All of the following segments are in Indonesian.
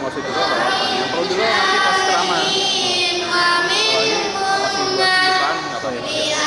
nggak usah dulu nggak apa-apa. Yang perlu dulu nanti pas ceramah. Kalau ini masih buat pembukaan nggak apa-apa.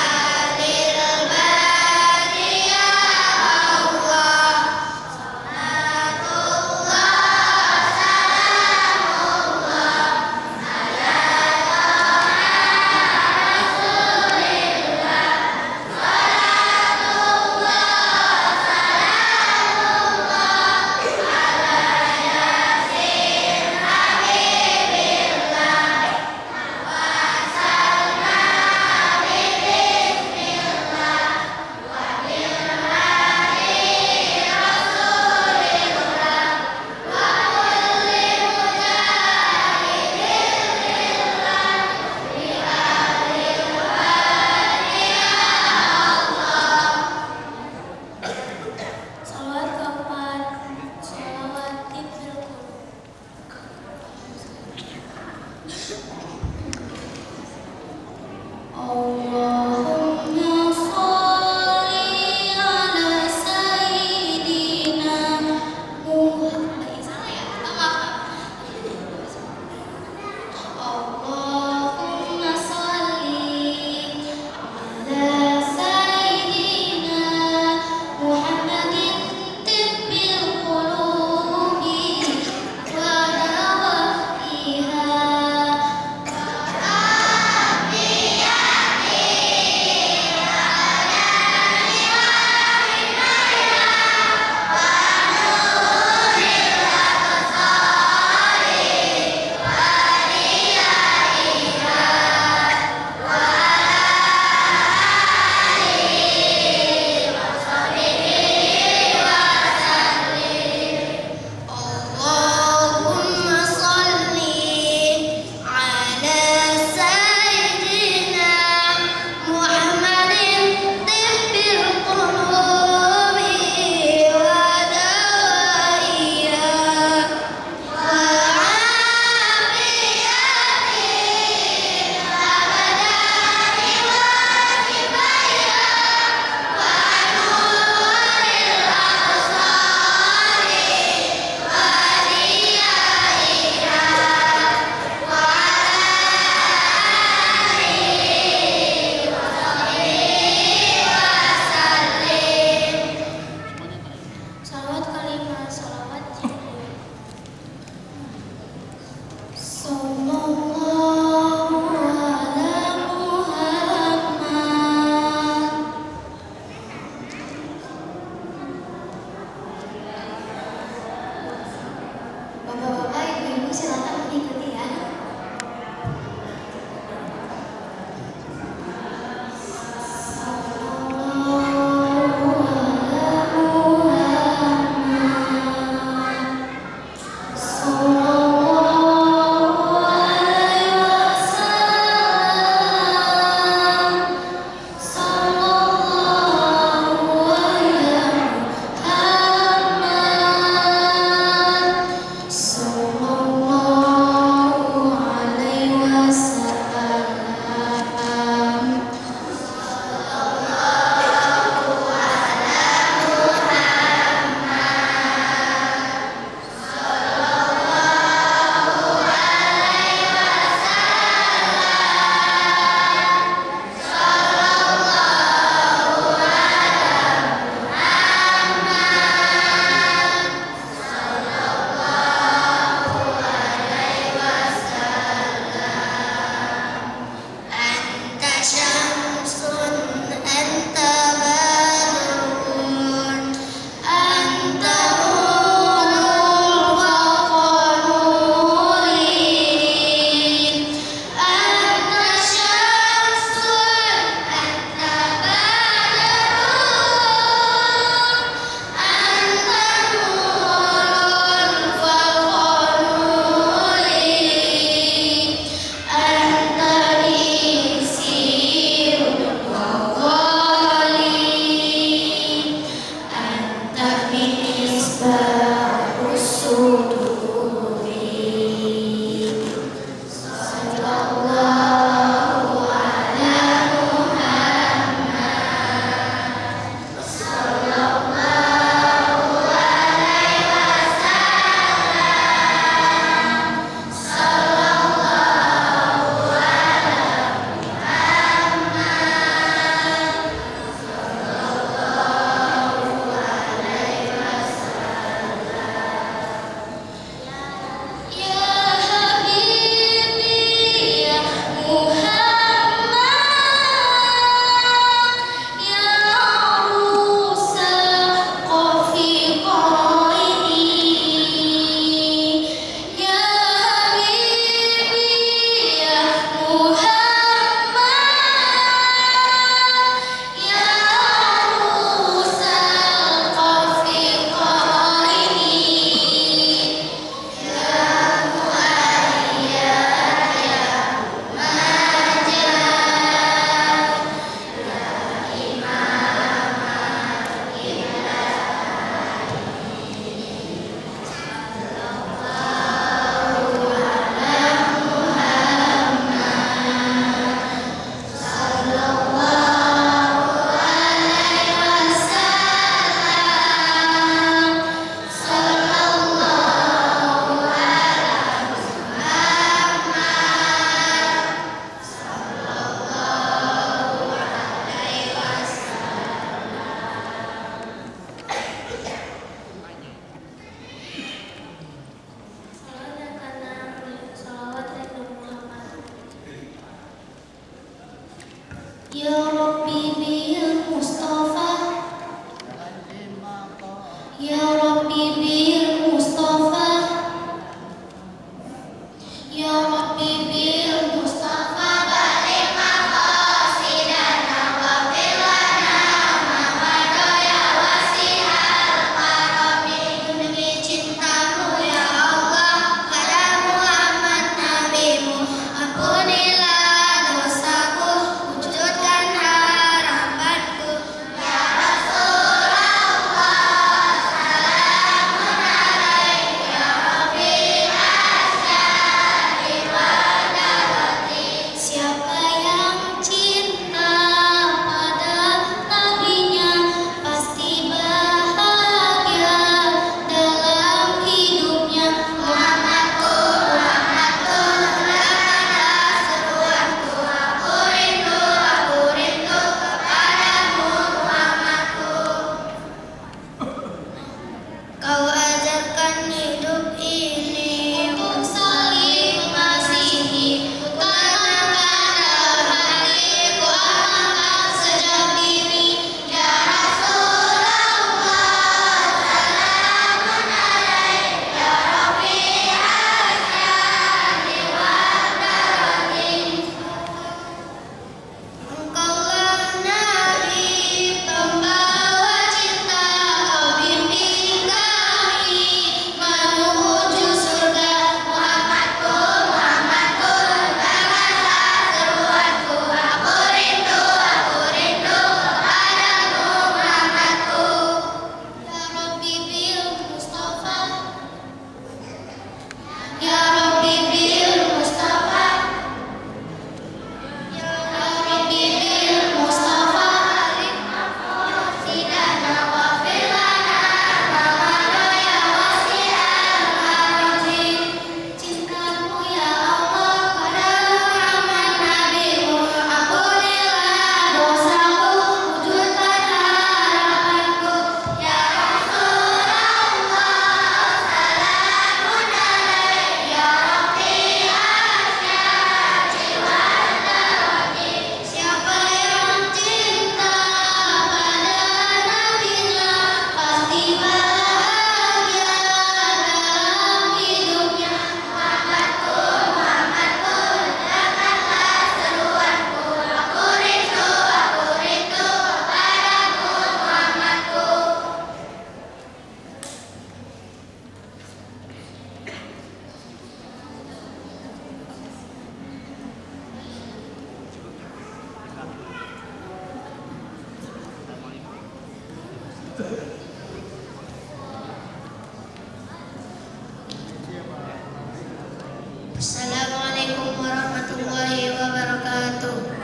Assalamualaikum warahmatullahi wabarakatuh.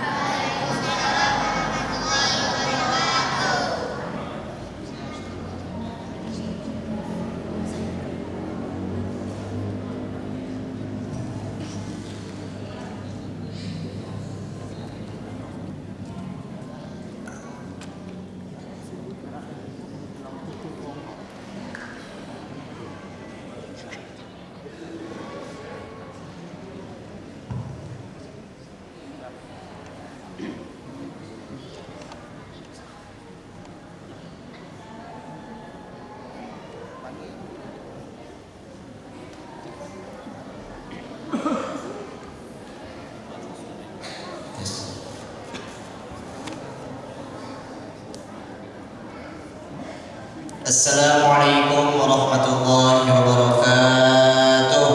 Assalamualaikum warahmatullahi wabarakatuh.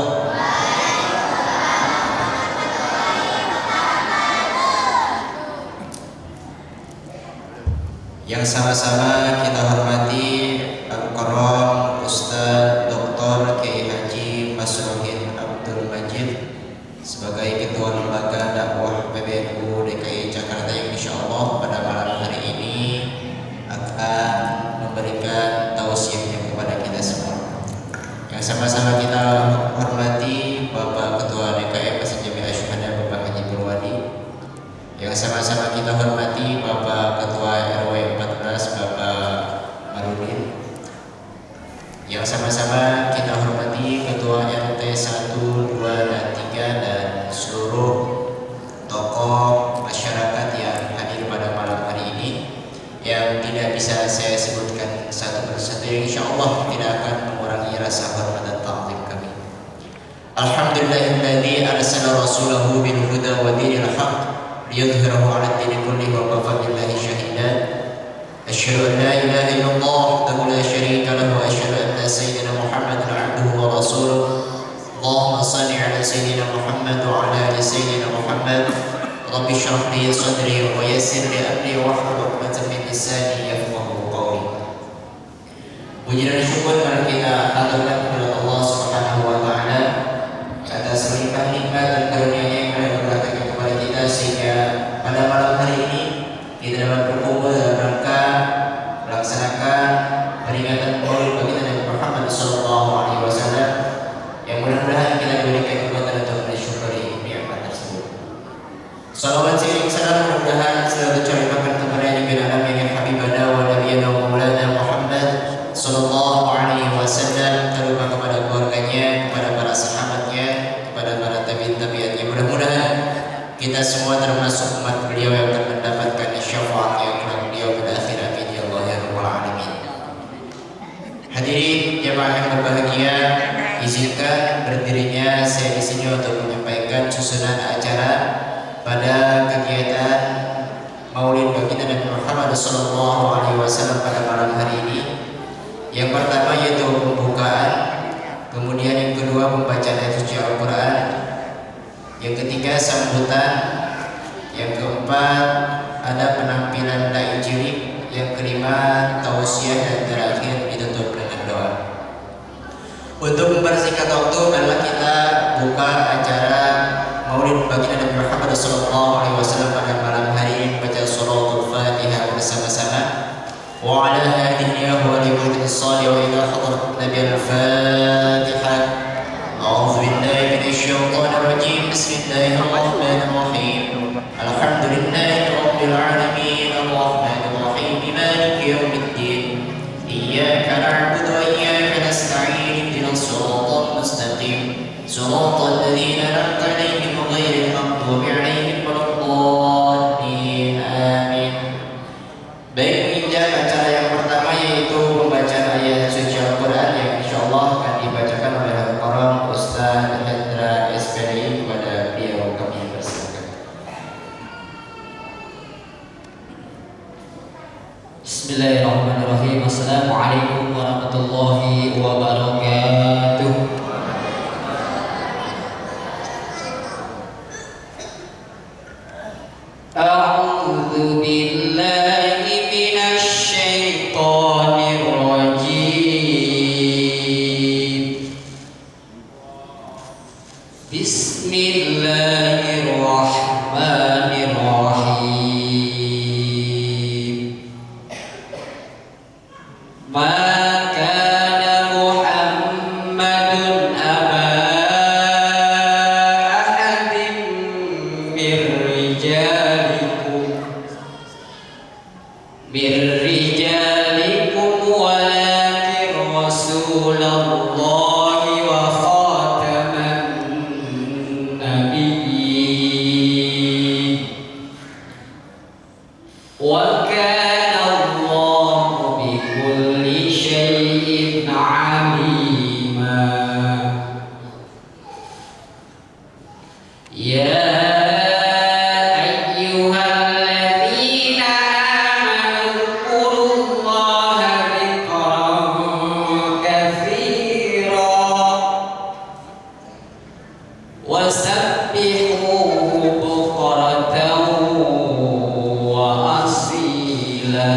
Yang sama-sama kita hormati Al-Karam Ustaz Dr. Kiai Haji Masrohin Abdul Majid sebagai Ketua Lembaga Dakwah PBNU DKI Jakarta yang insyaallah pada malam hari ini akan memberikan tausiahnya kepada kita semua. Yang sama-sama kita hormati Bapak Ketua DKM Masjid Jamiah Syuhada Bapak Haji Purwadi. Yang sama-sama kita hormati Bapak Ketua RW 14 Bapak Marudin. Yang sama-sama kita hormati Ketua RT 1, 2, dan 3 dan seluruh tokoh masyarakat yang hadir pada malam hari ini, yang tidak bisa saya sebutkan satu persatu, yang insya Allah tidak akan mengurangi rasa hormat dan ta'zim kami. Alhamdulillahilladzi arsala rasulahu bil huda wa dinil haqq liyudhhirahu 'ala ad-dini kullihi wa kafa billahi shahida. Asyhadu an la ilaha illallah wahdahu la syarika lahu wa asyhadu anna sayyidina Muhammadan 'abduhu wa rasuluh. Allahumma shalli 'ala sayyidina Muhammad wa 'ala ali sayyidina Muhammad. Rabbi shrah li sadri wa yassir li amri wahlul 'uqdatam min lisani yafqahu qawli. Puji dan syukur mari kita haturkan kepada Allah Subhanahu wa taala atas limpah nikmat dan karunia-Nya yang telah berkatakan kepada kita, sehingga pada malam hari ini kita dapat berkumpul dalam rangka melaksanakan peringatan Maulid baginda Nabi Muhammad sallallahu alaihi wasallam, yang mudah-mudahan kita diberikan kekuatan untuk mensyukuri nikmat tersebut. Salawat seiring salam mudah-mudahan selalu tercurahkan kepada Nabi Alam yang habibana wa nabiyana wa maulana Muhammad sallallahu alaihi wasallam, terutama kepada keluarganya, kepada para sahabatnya, kepada para tabi'in-tabi'atnya. Mudah-mudahan kita semua termasuk umat beliau yang akan mendapatkan syafaat yang kelak beliau pada akhir. Amin ya Allah ya rabbal alamin. Hadirin jemaah yang berbahagia, izinkan berdirinya saya di sini untuk menyampaikan susunan acara pada kegiatan Maulid baginda Nabi Muhammad sallallahu alaihi wasallam pada malam hari ini. Yang pertama yaitu pembukaan, kemudian yang kedua pembacaan ayat suci Al-Qur'an, yang ketiga sambutan, yang keempat ada penampilan dai cilik, yang kelima tausiah, dan terakhir ditutup dengan doa. Untuk mempersingkat waktu, adalah kita buka acara Maulid baginda Nabi Muhammad sallallahu alaihi wasallam pada malam hari ini baca suratul Fatihah bersama-sama. Wa ala hadhihi wa li wahdi salih wa ila hadrat Nabi al-Fatihah. A'udzu billahi minasy syaithanir rajim. Bismillahirrahmanirrahim. Alhamdulillahi rabbil alamin arrahmanir rahim maliki yaumiddin. Iyyaka na'budu wa iyyaka nasta'in ihdinas siratal mustaqim. Siratal ladzina an'amta 'alaihim ghairil maghdubi 'alaihim waladdallin. Amin. Baik, menginjak acara yang pertama yaitu pembacaan ayat suci Al-Quran yang insyaallah akan dibacakan oleh Al-Karam Ustaz Hendra SPDI. Kepada beliau kami persilakan. Bismillahirrahmanirrahim. Assalamualaikum warahmatullahi wabarakatuh. A'udzu billahi minasy syaithanir rajim. Bismillahirrahmanirrahim. Bismillahirrahmanirrahim. Ma kana Muhammadun aba ahadin min rijalikum walakin Rasulallahi wa khataman nabiyyin wa kana Allahu bikulli syai'in alima. Ya ayyuhalladzina amanu dzkurullaha dzikran katsiran wasabbihuhu bukratan wa asila.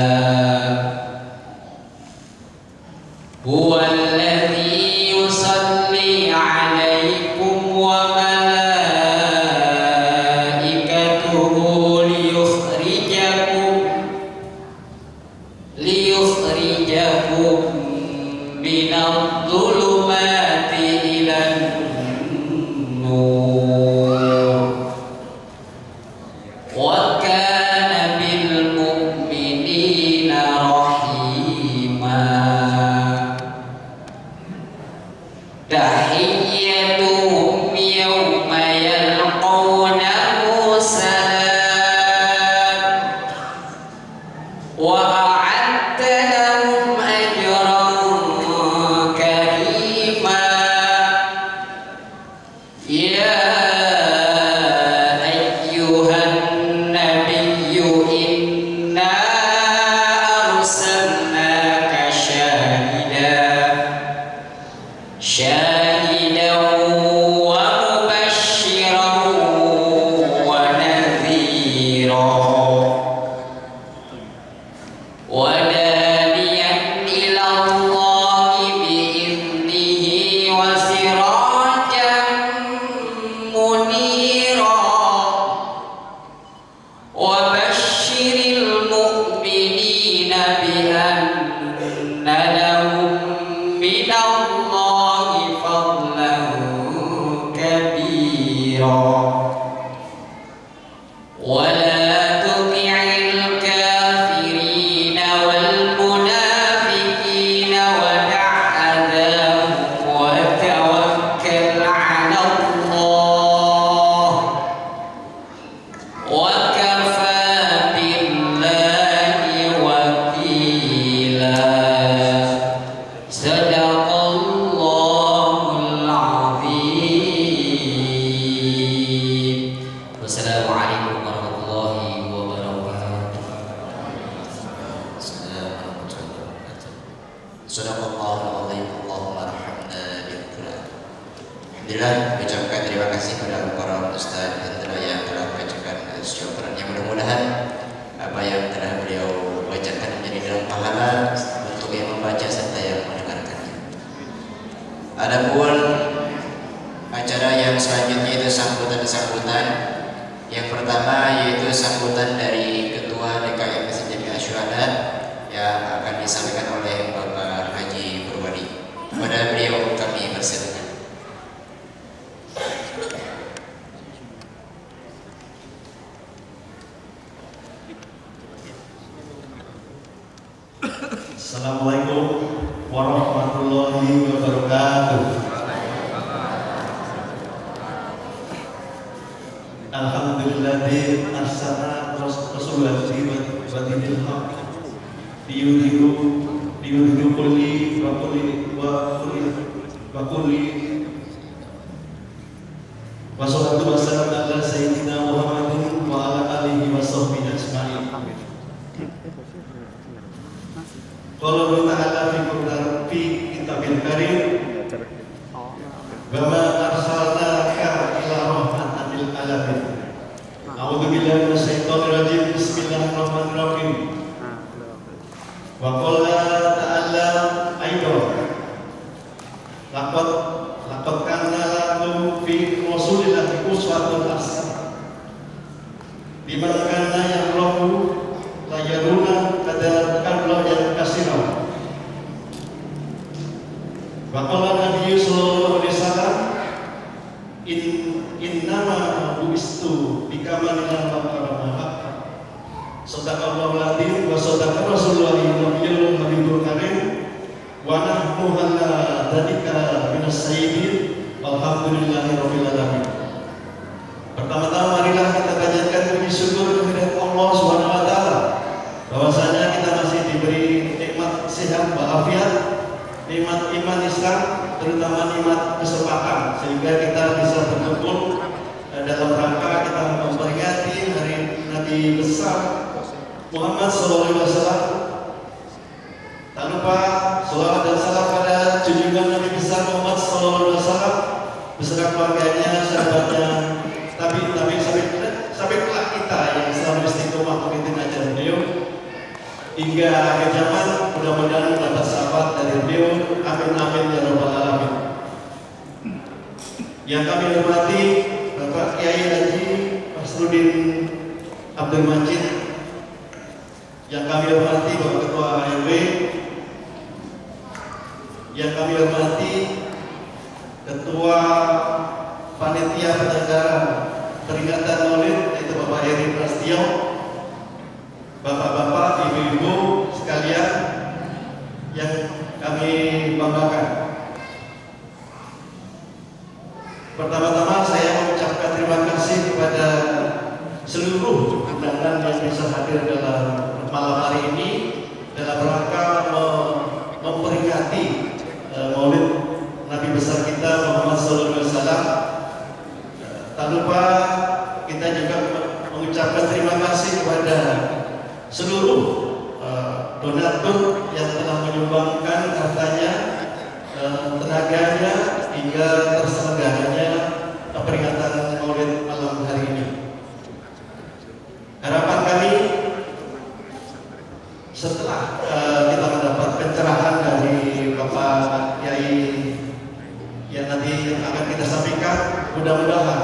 Huwallazi yusalli 'alaikum wa malaikatuhu liyukhrijakum minadh-dhulumati ilan nur wa kana bil mu'minina rahima. Tahiyyatuhum yawma yalqawnahu salam wa a'adda lahum ajran karima. Ya ayyuhan nabiyyu inna arsalnaka syahidan wa mubasysyiran wa nadhiran wa daniyan ila Allahi bi'idnihi wa sirajan munira wa basyiril mu'minina bi anna lahum minallahi fadlan kabira. Wa la tuti'il kafirina wal munafiqina wa da'adhahum wa tawakkal 'ala Allah wa kafa billahi wakila. Sadaqallahul azim. Wassalamualaikum warahmatullahi wabarakatuh. Assalamualaikum warahmatullahi wabarakatuh. Sadaqallahul azim. Allahumma arhamna bil Qur'an. Alhamdulillah, ucapkan terima kasih kepada para ustaz dan yang telah membacakan syukuran yang mudah-mudahan apa yang telah beliau bacakan menjadi dalam pahala untuk yang membaca serta yang mendengarkannya. Adapun acara yang selanjutnya itu sambutan-sambutan. Yang pertama yaitu sambutan dari Ketua DKM Masjid Jami Asyuhada yang akan disampaikan oleh Bapak Haji Purwadi. Kepada beliau kami persilakan. Assalamualaikum warahmatullahi wabarakatuh. Alhamdulillah arsala rasulahu wa dinil haq liyudhiru kulli wa salatu wassalam ala sayyidina Muhammadin wa ala alihi wa sahbihi ajma'in. Qala Allah Ta'ala fi kitabil karim wa ma arsalnaka ila rahmatan lil alamin. A'udzu billahi minasyaitonir rajim. Bismillahirrahmanirrahim. Wa qala ta'ala aidan laqad kana lakum fi Rasulillahi uswatun hasanah liman kana yarju la yaruna kadal yang kasirah. Wa qala Nabi sallallahu alaihi wasallam innama buistu bikamalil maqamah. Sadaqallahu aladzim wa sadaqa Rasulullah nabiyul habibul karim wa nahnu ala dzalika minas sayyidin walhamdulillahi rabbil alamin. Pertama-tama marilah kita panjatkan puji syukur kehadirat Allah Subhanahu wa taala bahwasanya kita masih diberi nikmat sehat walafiat, nikmat iman Islam, terutama nikmat kesempatan sehingga kita bisa berkumpul dalam rangka kita memperingati hari Nabi besar Muhammad SAW. Tak lupa salawat dan salam pada junjungan Nabi besar Muhammad SAW beserta keluarganya, sahabatnya, tabi'in sampai kelak kita yang selalu istiqomah mengikuti ajaran beliau hingga akhir zaman. Mudah-mudahan dapat sahabat dari beliau. Amin amin ya rabbal alamin. Yang kami hormati Bapak Kiai Haji Masrudin Abdul Majid, yang kami hormati Bapak Ketua RW, yang kami hormati Ketua Panitia Penyelenggaraan Peringatan Maulid yaitu Bapak Heri Prasetyo, Bapak-bapak, ibu-ibu sekalian yang kami banggakan. Pertama-tama saya mengucapkan terima kasih kepada seluruh undangan yang bisa hadir dalam malam hari ini dalam rangka memperingati Maulid Nabi besar kita Muhammad SAW. Tak lupa kita juga mengucapkan terima kasih kepada seluruh donatur yang telah menyumbangkan hartanya, tenaganya hingga terselenggaranya peringatan Maulid malam hari ini. Harapan kami setelah kita mendapat pencerahan dari Bapak Kiai yang nanti akan kita sampaikan, mudah-mudahan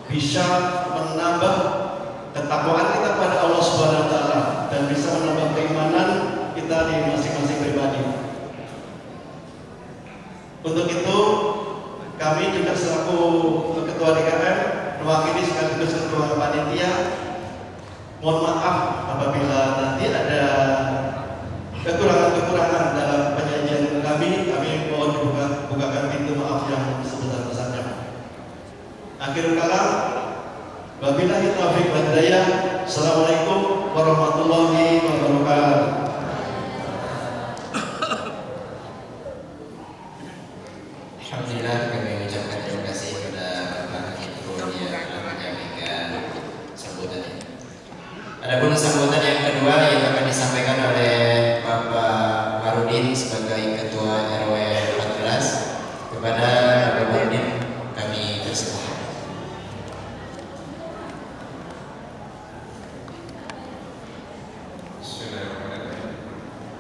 bisa menambah ketakwaan kita pada Allah Subhanahu wa taala dan bisa menambah keimanan kita di masing-masing pribadi. Untuk itu kami juga selaku Ketua DKM mewakili sekaligus Ketua Panitia mohon maaf apabila nanti ada kekurangan-kekurangan dalam penyajian kami mohon bukakan pintu maaf yang sebesar-besarnya. Akhirul kalam, wabillahi taufiq wal hidayah. Assalamualaikum warahmatullahi wabarakatuh. Alhamdulillah, kami mengucapkan terima kasih kepada Bapak Ibu yang telah menyampaikan sambutannya. Adapun sambutan yang kedua yang akan disampaikan oleh Bapak Marudin sebagai Ketua RW 14, kepada Bapak Marudin kami persilakan.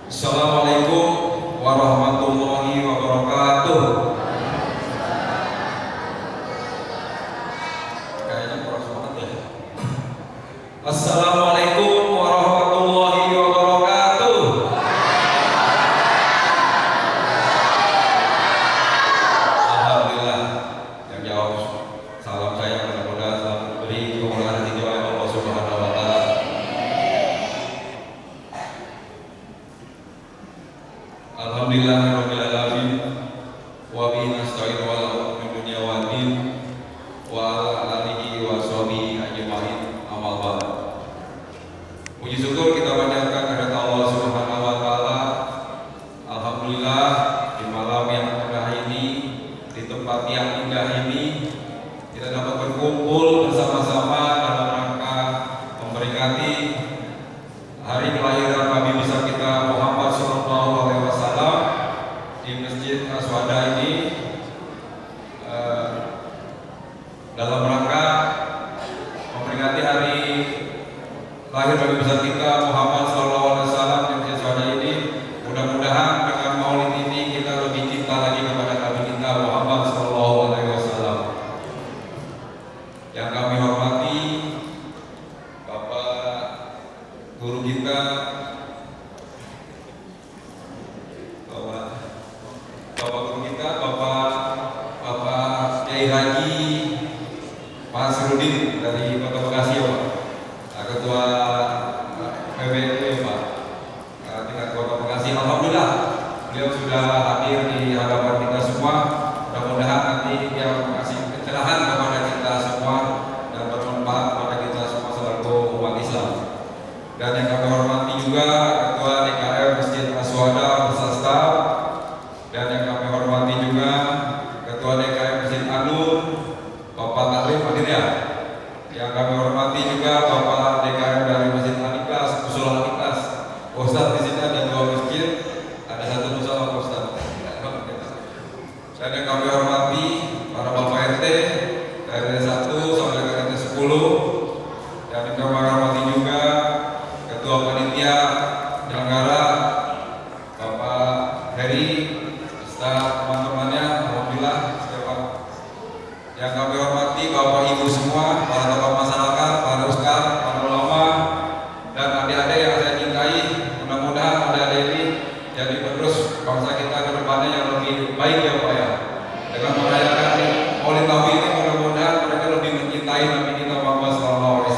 Assalamualaikum warahmatullahi wabarakatuh. Kayaknya kurang banget ya. Assalamualaikum warahmatullahi wabarakatuh. Alhamdulillah, yang jawab salam saya mudah-mudahan selalu diberi kemurahan hati oleh Allah Subhanahu wa taala. Alhamdulillahirabbil alamin wa bihi nasta'in wa la min dunya wa din wa ala alihi wa sahbihi ajmain amal ba'd. Puji syukur kita panjatkan kepada Allah Subhanahu wa taala. Alhamdulillah di malam yang indah ini, di tempat yang indah ini kita dapat berkumpul bersama-sama dalam rangka memperingati hari kelahiran Nabi besar kita Muhammad sallallahu alaihi wasallam di Masjid Aswada ini, dalam rangka memperingati hari lahir Nabi besar kita Muhammad sallallahu alaihi wasallam di Masjid Aswada ini. Mudah-mudahan dengan maulid ini kita lebih cinta lagi kepada Nabi kita Muhammad Bapak Guru kita, Bapak Kiai Haji Mas Rudin dari Kota Bekasi ya Pak, Ketua PBNU ya Pak, tingkat Kota Bekasi. Alhamdulillah beliau sudah hadir di hadapan kita semua. Mudah-mudahan nanti dia kasih pencerahan kepada kita semua dan bermanfaat kepada kita semua selaku umat Islam. Dan yang kami hormati juga Ketua DKM Masjid Aswada beserta staf, dan yang kami hormati juga Ketua DKM Masjid Anur Bapak Taklim hadir ya. Yang kami hormati juga Bapak DKM dari Masjid Al-Ikhlas, Usul Al-Ikhlas. Ustaz di sini ada 2 masjid, ada 1 musola Ustaz. Dan yang kami hormati para Bapak RT dari 1 sampai ke RT 10, dan yang kami hormati juga Ketua Panitia Penyelenggara Bapak Heri beserta teman-temannya. Alhamdulillah siapa. Yang kami hormati Bapak Ibu semua, para tokoh masyarakat, para ustaz, para ulama, dan adik-adik yang saya cintai. Mudah-mudahan adik-adik ini jadi penerus bangsa kita ke depannya yang lebih baik ya Pak ya. Dengan merayakan Maulid Nabi ini mudah-mudahan mereka lebih mencintai Nabi kita Muhammad SAW.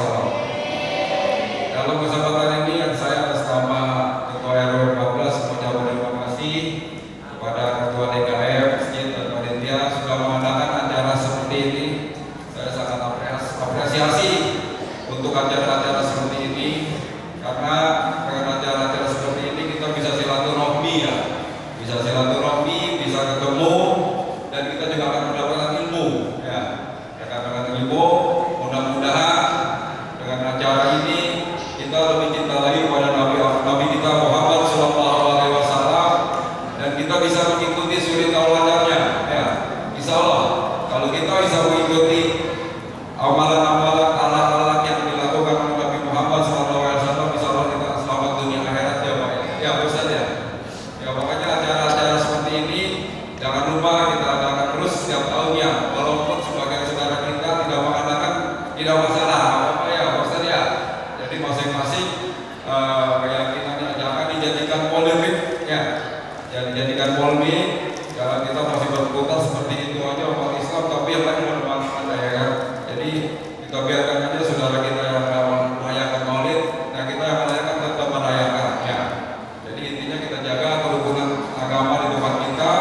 Dalam kesempatan ini yang saya atas nama Ketua RW 14 mengucapkan terima kasih kepada Ketua DKM Masjid dan Panitia sudah mengadakan acara seperti ini. Saya sangat apresiasi untuk acara-acara seperti ini, karena dengan acara-acara seperti ini kita bisa silaturahmi ya, bisa silaturahmi, bisa ketemu, dan kita juga akan mendapatkan ilmu ya, akan mendapatkan ilmu. Mudah-mudahan dengan acara ini kita lebih cinta lagi kepada Nabi kita Muhammad SAW, dan kita bisa mengikuti suri tauladannya ya. Insya Allah kalau kita bisa mengikuti amalan-amalan alat-alat yang dilakukan oleh Nabi Muhammad SAW, insya Allah kita selamat dunia akhirat ya Pak ya Ustaz ya. Ya makanya acara-acara seperti ini jangan lupa kita adakan terus setiap tahunnya, walaupun sebagian saudara kita tidak mengadakan, tidak masalah apa ya Ustaz ya. Jadi masing-masing keyakinannya jangan dijadikan polemik ya, jangan dijadikan polemik. Jangan kita masih berputar seperti itu aja umat Islam, tapi yang lain bermanfaat ya kan. Jadi kita biarkan aja saudara kita yang merayakan Maulid, nah kita yang merayakan tetap merayakan ya. Jadi intinya kita jaga kerukunan agama di tempat kita,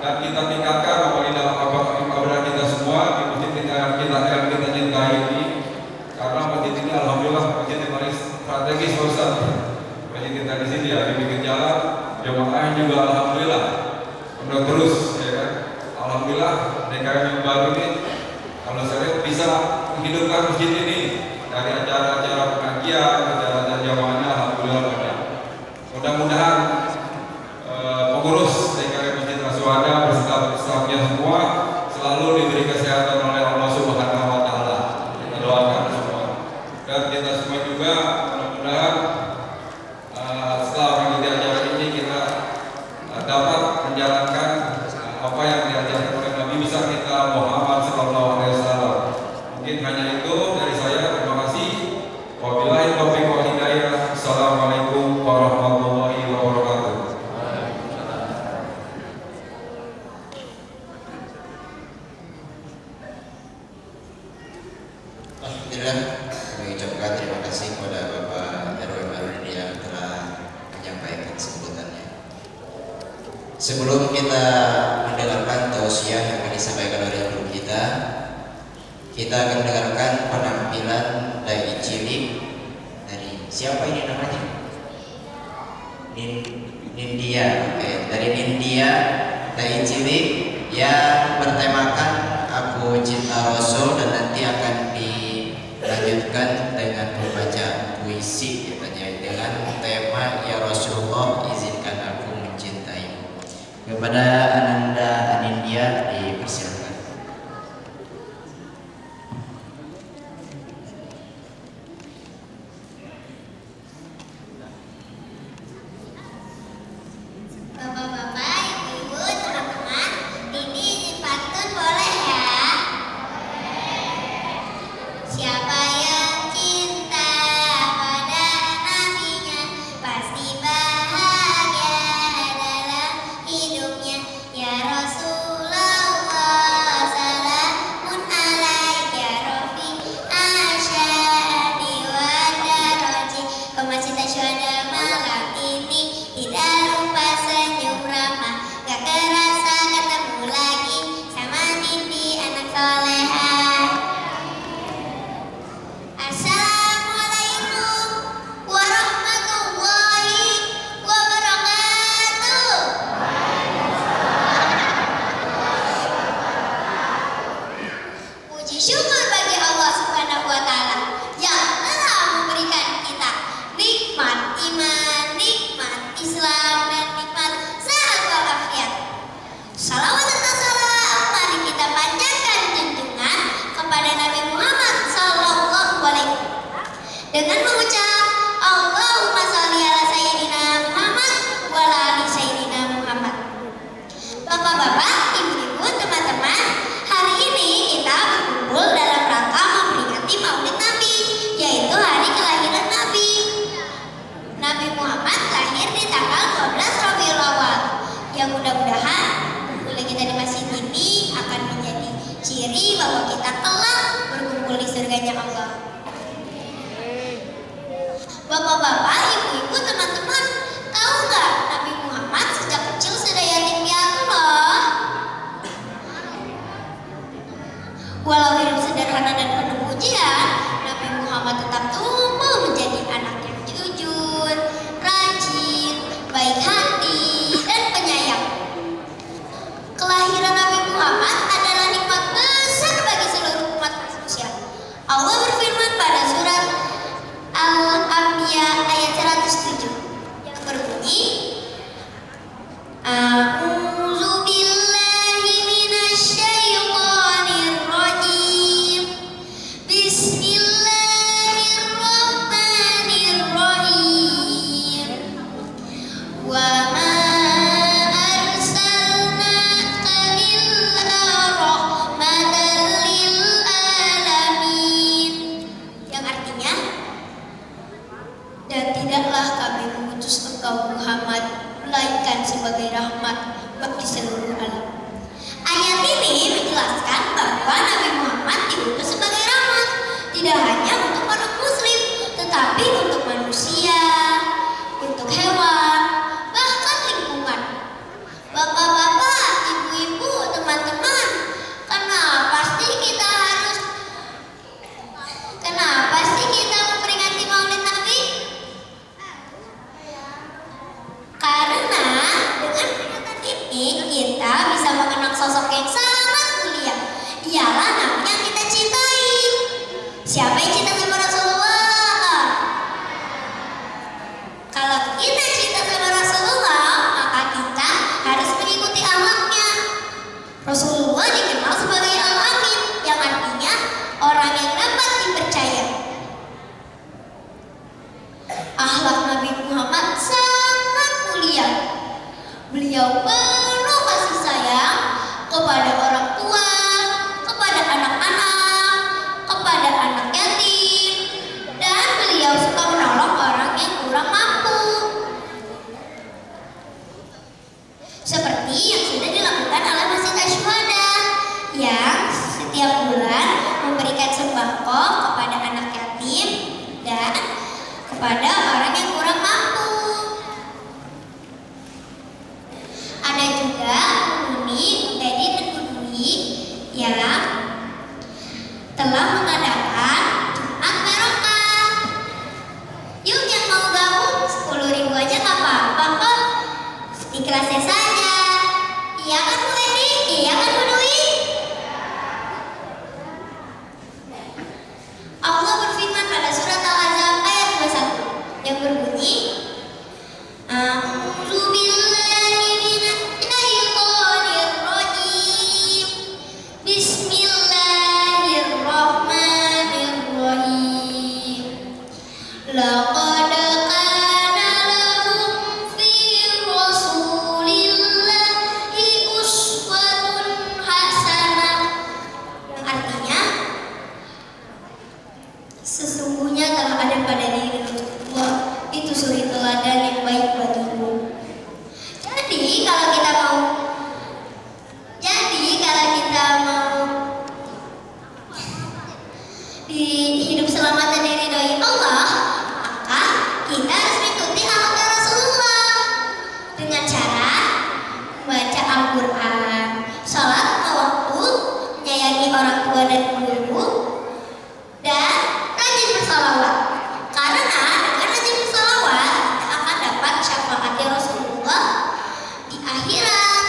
dan kita tingkatkan ibadah kita semua di masjid kita cintai ini, karena masjid ini alhamdulillah masjid yang paling strategis Ustaz. Masjid kita di sini ya, di pinggir jalan, jemaahnya juga alhamdulillah udah terus ya kan. Alhamdulillah DKM yang baru ini kalau saya bisa menghidupkan masjid ini dari acara-acara pengajian, acara-acara jamaahnya alhamdulillah banyak. Mudah-mudahan pengurus DKM Masjid Aswada beserta stafnya semua selalu diberi kesehatan oleh Allah Subhanahu wa taala. Kita doakan semua. Dan kita semua juga mudah-mudahan setelah mengikuti acara ini kita dapat menjalankan apa yang diajarkan oleh Nabi besar kita Muhammad SAW. Mungkin hanya itu dari saya. Terima kasih. Wabillahi taufiq wal hidayah. Assalamualaikum warahmatullahi wabarakatuh. Alhamdulillah, kami ucapkan terima kasih kepada Bapak RW baru ini yang telah menyampaikan sebutannya. Sebelum kita mendengarkan tausiah yang akan disampaikan oleh guru kita akan mendengarkan penampilan dai cilik dari siapa ini namanya? Nindya, dari Nindya, dai cilik yang bertemakan Aku Cinta Rasul, dan nanti akan dilanjutkan dengan membaca puisi katanya dengan tema Ya Rasulullah izinkan aku mencintaimu. Kepada Ananda Anindya dipersilakan. Bapak-bapak, ibu-ibu, teman-teman, Dini izin pantun boleh ya? Siapa yang cinta pada nabinya pasti bahagia dalam hidupnya. Ya Bapak-bapak, ibu-ibu, teman-teman, hari ini kita berkumpul dalam rangka memperingati Maulid Nabi, yaitu hari kelahiran Nabi. Nabi Muhammad lahir di tanggal 12 Rabiul Awal, yang mudah-mudahan kumpul kita di masjid ini akan menjadi ciri bahwa kita kelak berkumpul di surganya Allah. Bapak-bapak, ibu-ibu, teman-teman, tahu nggak Nabi Muhammad sejak kecil sudah yatim piatu loh. Walau hidup sederhana dan penuh ujian, Nabi Muhammad tetap tumbuh menjadi anak yang jujur, rajin, baik hati, dan penyayang. Kelahiran Nabi Muhammad adalah nikmat besar bagi seluruh umat manusia. Allah berfirman pada surat Al-Anbiya ayat 107 yang berbunyi, A'udzu billahi minasyaitonir rajim. Bismillahirrahmanirrahim. Wa ma arsalnaka illa rahmatan lil alamin. Yang artinya, dan tidaklah kami mengutus engkau Muhammad melainkan sebagai rahmat bagi seluruh alam. Ayat ini menjelaskan bahwa Nabi Muhammad diutus sebagai rahmat, tidak hanya untuk orang muslim, tetapi untuk manusia, untuk hewan, bahkan lingkungan. Bapak-bapak, ibu-ibu, teman-teman, kenapa sih kita memperingati Maulid Nabi? Karena dengan peringatan ini kita bisa mengenang sosok yang sangat mulia. Dialah Nabi yang kita cintai. Siapa yang cinta sama Rasulullah? Kalau kita cinta sama Rasulullah, maka kita harus mengikuti akhlaknya. Rasulullah dikenal sebagai Al-Amin, yang artinya orang yang dapat dipercaya. Akhlak Nabi Muhammad sangat mulia. Beliau penuh kasih sayang kepada orang tua, kepada anak-anak, kepada anak yatim, dan beliau suka menolong orang yang kurang mampu. Seperti yang sudah dilakukan oleh Masjid Asy-Syuhada yang setiap bulan memberikan sembako kepada anak yatim dan kepada orang yang kurang mampu. Ada juga penghuni Edi dan Budui yang telah mengadakan Jumat Barokah. Yuk yang mau gabung, 10.000 aja gak apa-apa kok, ikhlasnya saja. Iya kan Bu Edi? Iya kan Bu Dwi? Allah berfirman pada surat Al-Ahzab ayat 21 yang berbunyi, A'udzu billahi minasyaitonir rajim. Bismillahirrahmanirrahim. Laqad kana lahum fi rasulillahi uswatun hasanah. Yang artinya, sesungguhnya telah ada pada diri Rasulullah itu suri teladan yang baik bagimu. Jadi kalau kita mau hidup selamat dan diridhoi Allah, maka kita harus mengikuti akhlak Rasulullah dengan cara membaca Al-Quran, sholat lima waktu, menyayangi orang tua dan guru, dan rajin bersalawat. Karena dengan rajin bersalawat kita akan dapat syafaat Rasulullah di akhirat,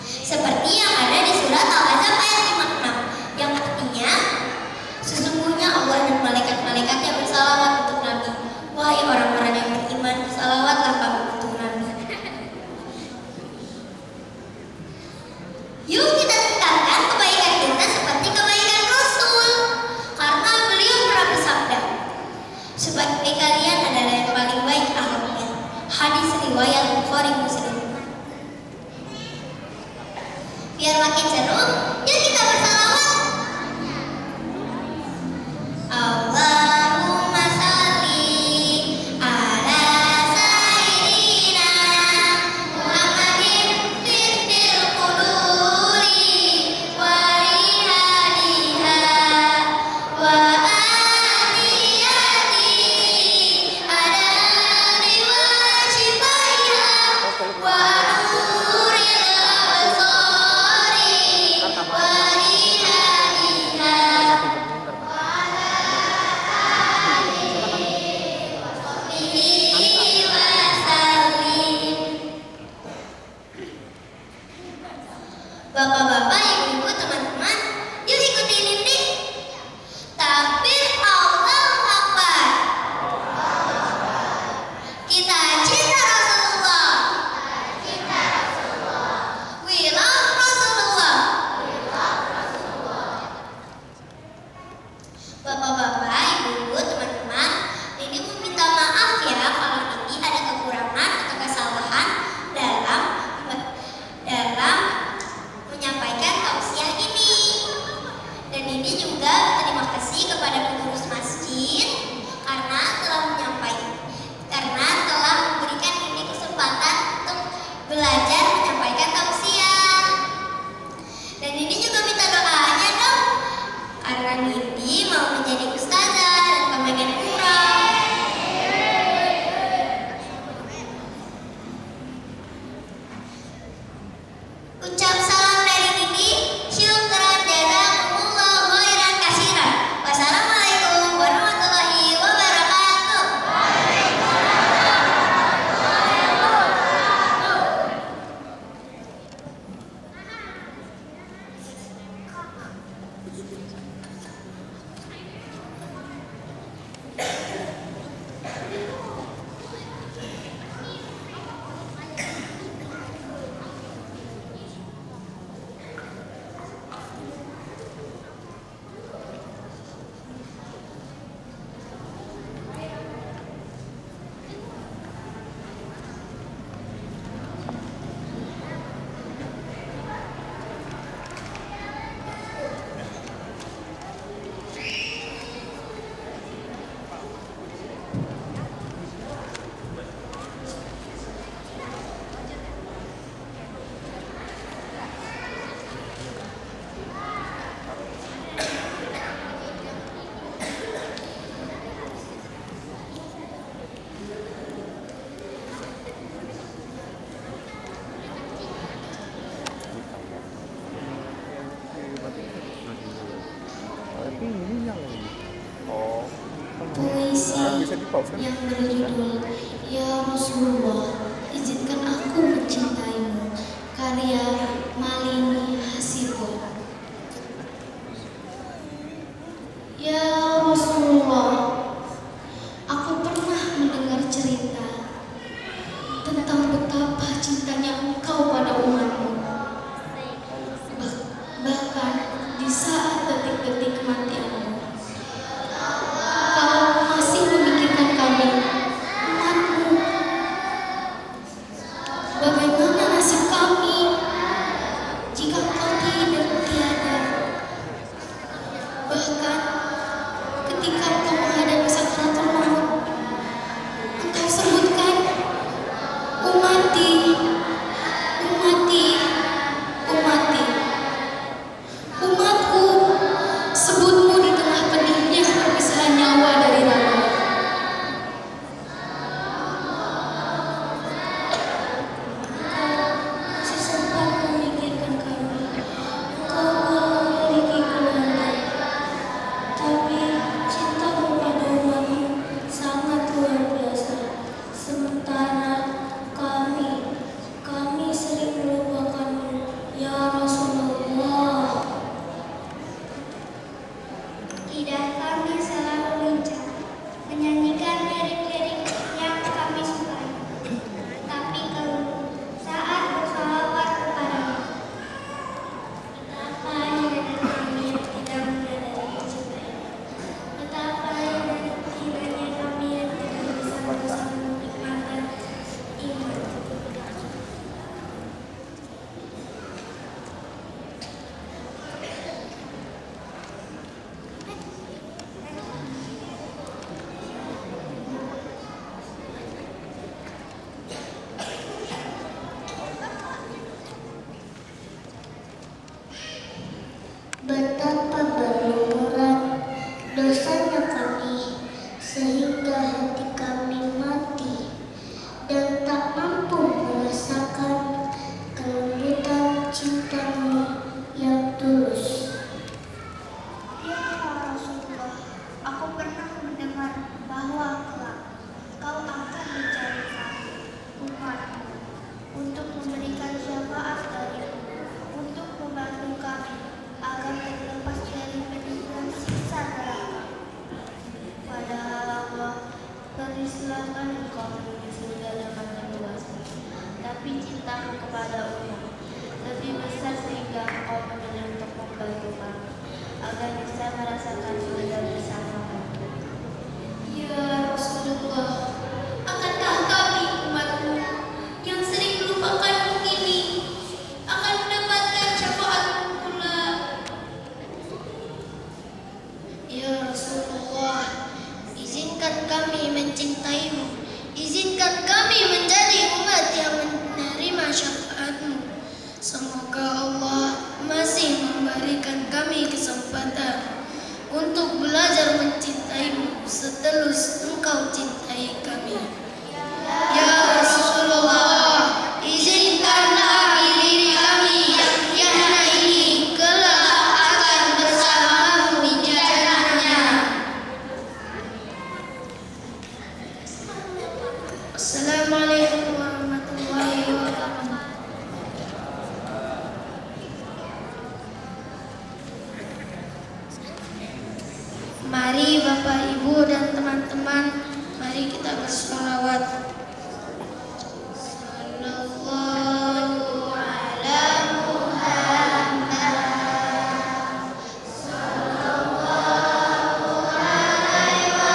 seperti yang ada di surat Al-Ahzab ayat 56 yang artinya, sesungguhnya Allah dan malaikat-malaikatnya bersalawat untuk Nabi. Wahai orang-orang yang beriman, bersalawatlah kamu untuk Nabi. Yuk kita tingkatkan kebaikan kita seperti kebaikan Rasul, karena beliau pernah bersabda, sebaik kalian adalah yang paling baik akhlaknya. Hadis riwayat Bukhari Muslim. Biar makin seru, yuk kita bersalawat. Allahumma sholli ala sayyidina Muhammadin fil quduri wa rihaniha wa adiyati adani wa shifaiha wa nuril absari wa rihaniha bihi wa sallim. Bapak-bapak, ibu-ibu, teman-teman, yuk ikutin ini. Takbir, Allahu Akbar. Kita cinta Rasulullah. We love Rasulullah. Bapak-bapak, ibu-ibu, teman-teman, ini meminta maaf ya kalau ini ada kekurangan atau kesalahan dalam menyampaikan tausiah ini. Dan ini juga terima kasih kepada pengurus masjid karena telah memberikan ini kesempatan untuk belajar menyampaikan tausiah. Dan ini juga minta doanya dong, karena Nindi mau menjadi ustazah dan kepengen umrah. Ucap salam dari Nindi, syukran jazakumullah khairan katsiran. Wassalamualaikum warahmatullahi wabarakatuh. Puisi yang berjudul Ya Rasulullah, izinkan aku mencintaimu, karya Malini Hasibun. Ya Rasulullah, aku pernah mendengar cerita tentang betapa cintanya engkau pada umatmu. Bahkan di saat detik-detik kematianmu, kau masih memikirkan kami, umatmu. Bagaimana nasib kami Semoga Allah masih memberikan kami kesempatan untuk belajar mencintaimu setelus engkau cintai kami. Ya Rasulullah, izinkanlah diri kami yang hina ini kelak akan bersamamu di jannahnya. Assalamualaikum warahmatullahi wabarakatuh. Mari Bapak, Ibu, dan teman-teman, mari kita bersolawat. Sallallahu ala Muhammad. Sallallahu alaihi wasallam. Sallallahu ala Muhammad.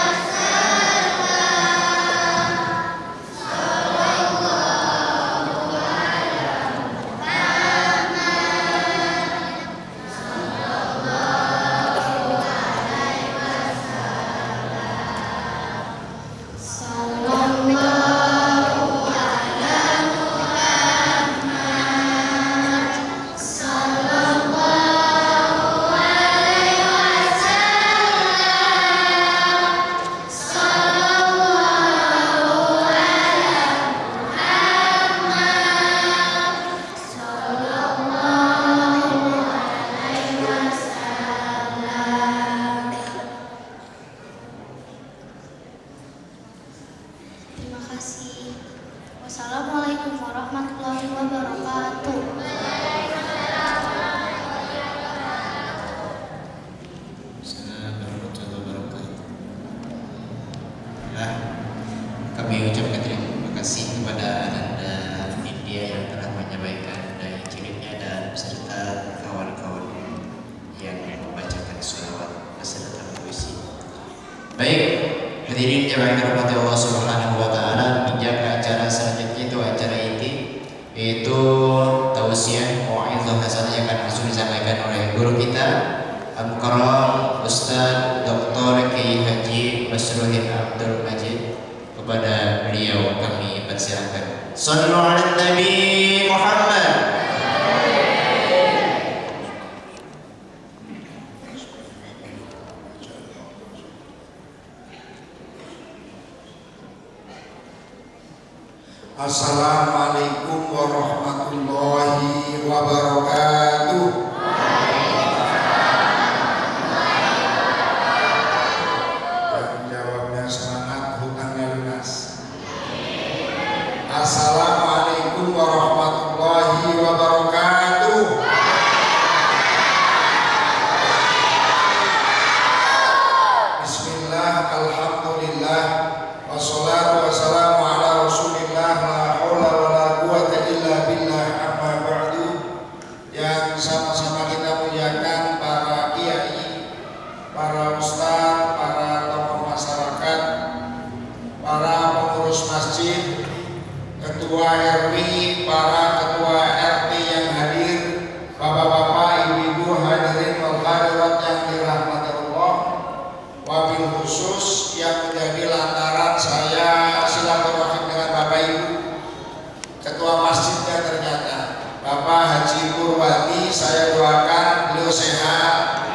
Sallallahu alaihi Sallallahu ala Muhammad. Sallallahu alaihi wasallam. Sallallahu ala Muhammad. Sallallahu alaihi wasallam. Terima kasih. Wassalamualaikum warahmatullahi wabarakatuh. Assalamualaikum warahmatullahi wabarakatuh. Nah, kami ucapkan terima kasih kepada Anda India yang telah menyampaikan daya ciliknya dan beserta kawan-kawan yang membacakan sholawat beserta puisi. Baik, hadirin yang dirahmati Allah Subhanahu wa taala, menjaga acara selanjutnya itu acara inti, yaitu tausiah mau'izah hasanah yang akan langsung disampaikan oleh guru kita Al-Mukarram Ustaz Dr. Kiai Haji Masruhin Abdul Majid. Kepada beliau kami persilakan. Shallu ala Nabi Muhammad. Assalamualaikum warahmatullahi wabarakatuh. Dan jawabnya semangat, hutangnya lunas. Assalamualaikum warahmatullahi wabarakatuh. Bismillah, alhamdulillah, wassalatu wassalamu ala rasulillah, la haula wa la quwata illa billah, amma ba'du. Yang sama-sama kita muliakan para kiai, para ustaz, para tokoh masyarakat, para pengurus masjid, ketua RW, para ketua RT yang hadir, bapak-bapak, ibu-ibu, hadirin wal hadirat yang dirahmati Allah. Wabil khusus yang menjadi lantaran saya silaturahim dengan Bapak Ibu, ketua masjidnya ternyata Bapak Haji Purwati, saya doakan beliau sehat.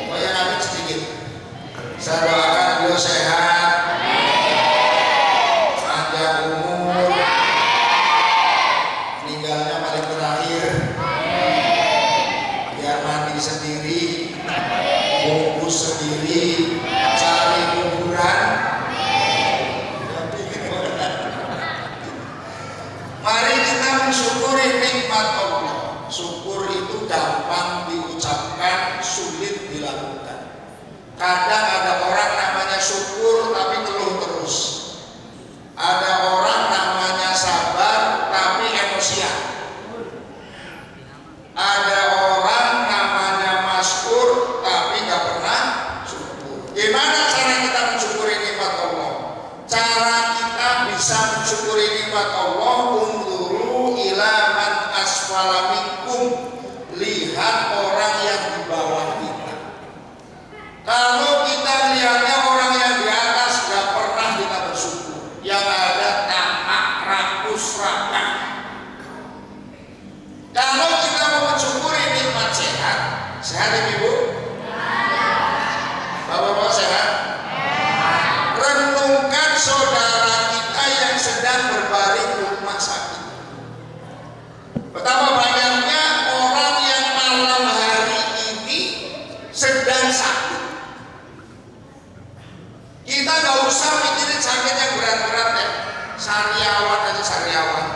Oh ya, amin sedikit. Saya doakan beliau sehat, panjang umur, meninggalnya paling terakhir, biar mandi sendiri, bungkus sendiri, cari kuburan. Mari kita mensyukuri nikmat Allah. Syukur itu gampang diucapkan, sulit dilakukan. Kadang ada orang namanya syukur tapi keluh terus. Ada orang namanya sabar tapi emosian. Ada orang namanya maskur tapi gak pernah syukur. Gimana cara kita mensyukuri nikmat Allah? Cara kita bisa mensyukuri nikmat Allah, unzuru ila man asfala minkum, lihat orang yang di bawah kita. Kalau kita lihatnya orang yang di atas, gak pernah kita bersyukur. Yang ada tamak, rakus, rakah. Sehat ibu? Bapak-bapak sehat? Renungkan saudara kita yang sedang berbaring di rumah sakit. Betapa banyaknya orang yang malam hari ini sedang sakit. Kita nggak usah mikirin sakit yang berat-berat ya. Sariawan aja sariawan,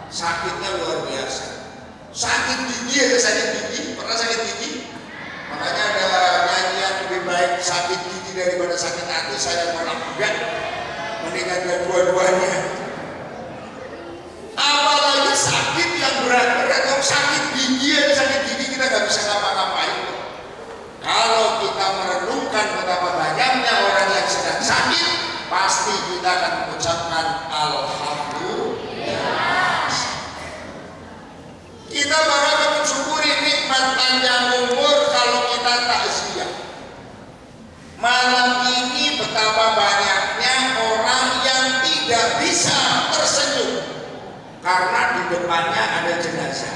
sakitnya luar biasa. Sakit gigi aja sakit gigi, pernah sakit gigi? Makanya ada nyanyian lebih baik sakit gigi daripada sakit hati. Saya malah enggak, mendingan dua-duanya. Apalagi sakit yang berat-berat, kalau sakit gigi aja sakit gigi kita nggak bisa ngapa-ngapain. Kalau kita merenungkan betapa banyaknya orang yang sedang sakit, pasti kita akan mengucapkan alhamdulillah. Kita baru akan mensyukuri nikmat panjang umur kalau kita takziah. Malam ini betapa banyaknya orang yang tidak bisa tersenyum karena di depannya ada jenazah.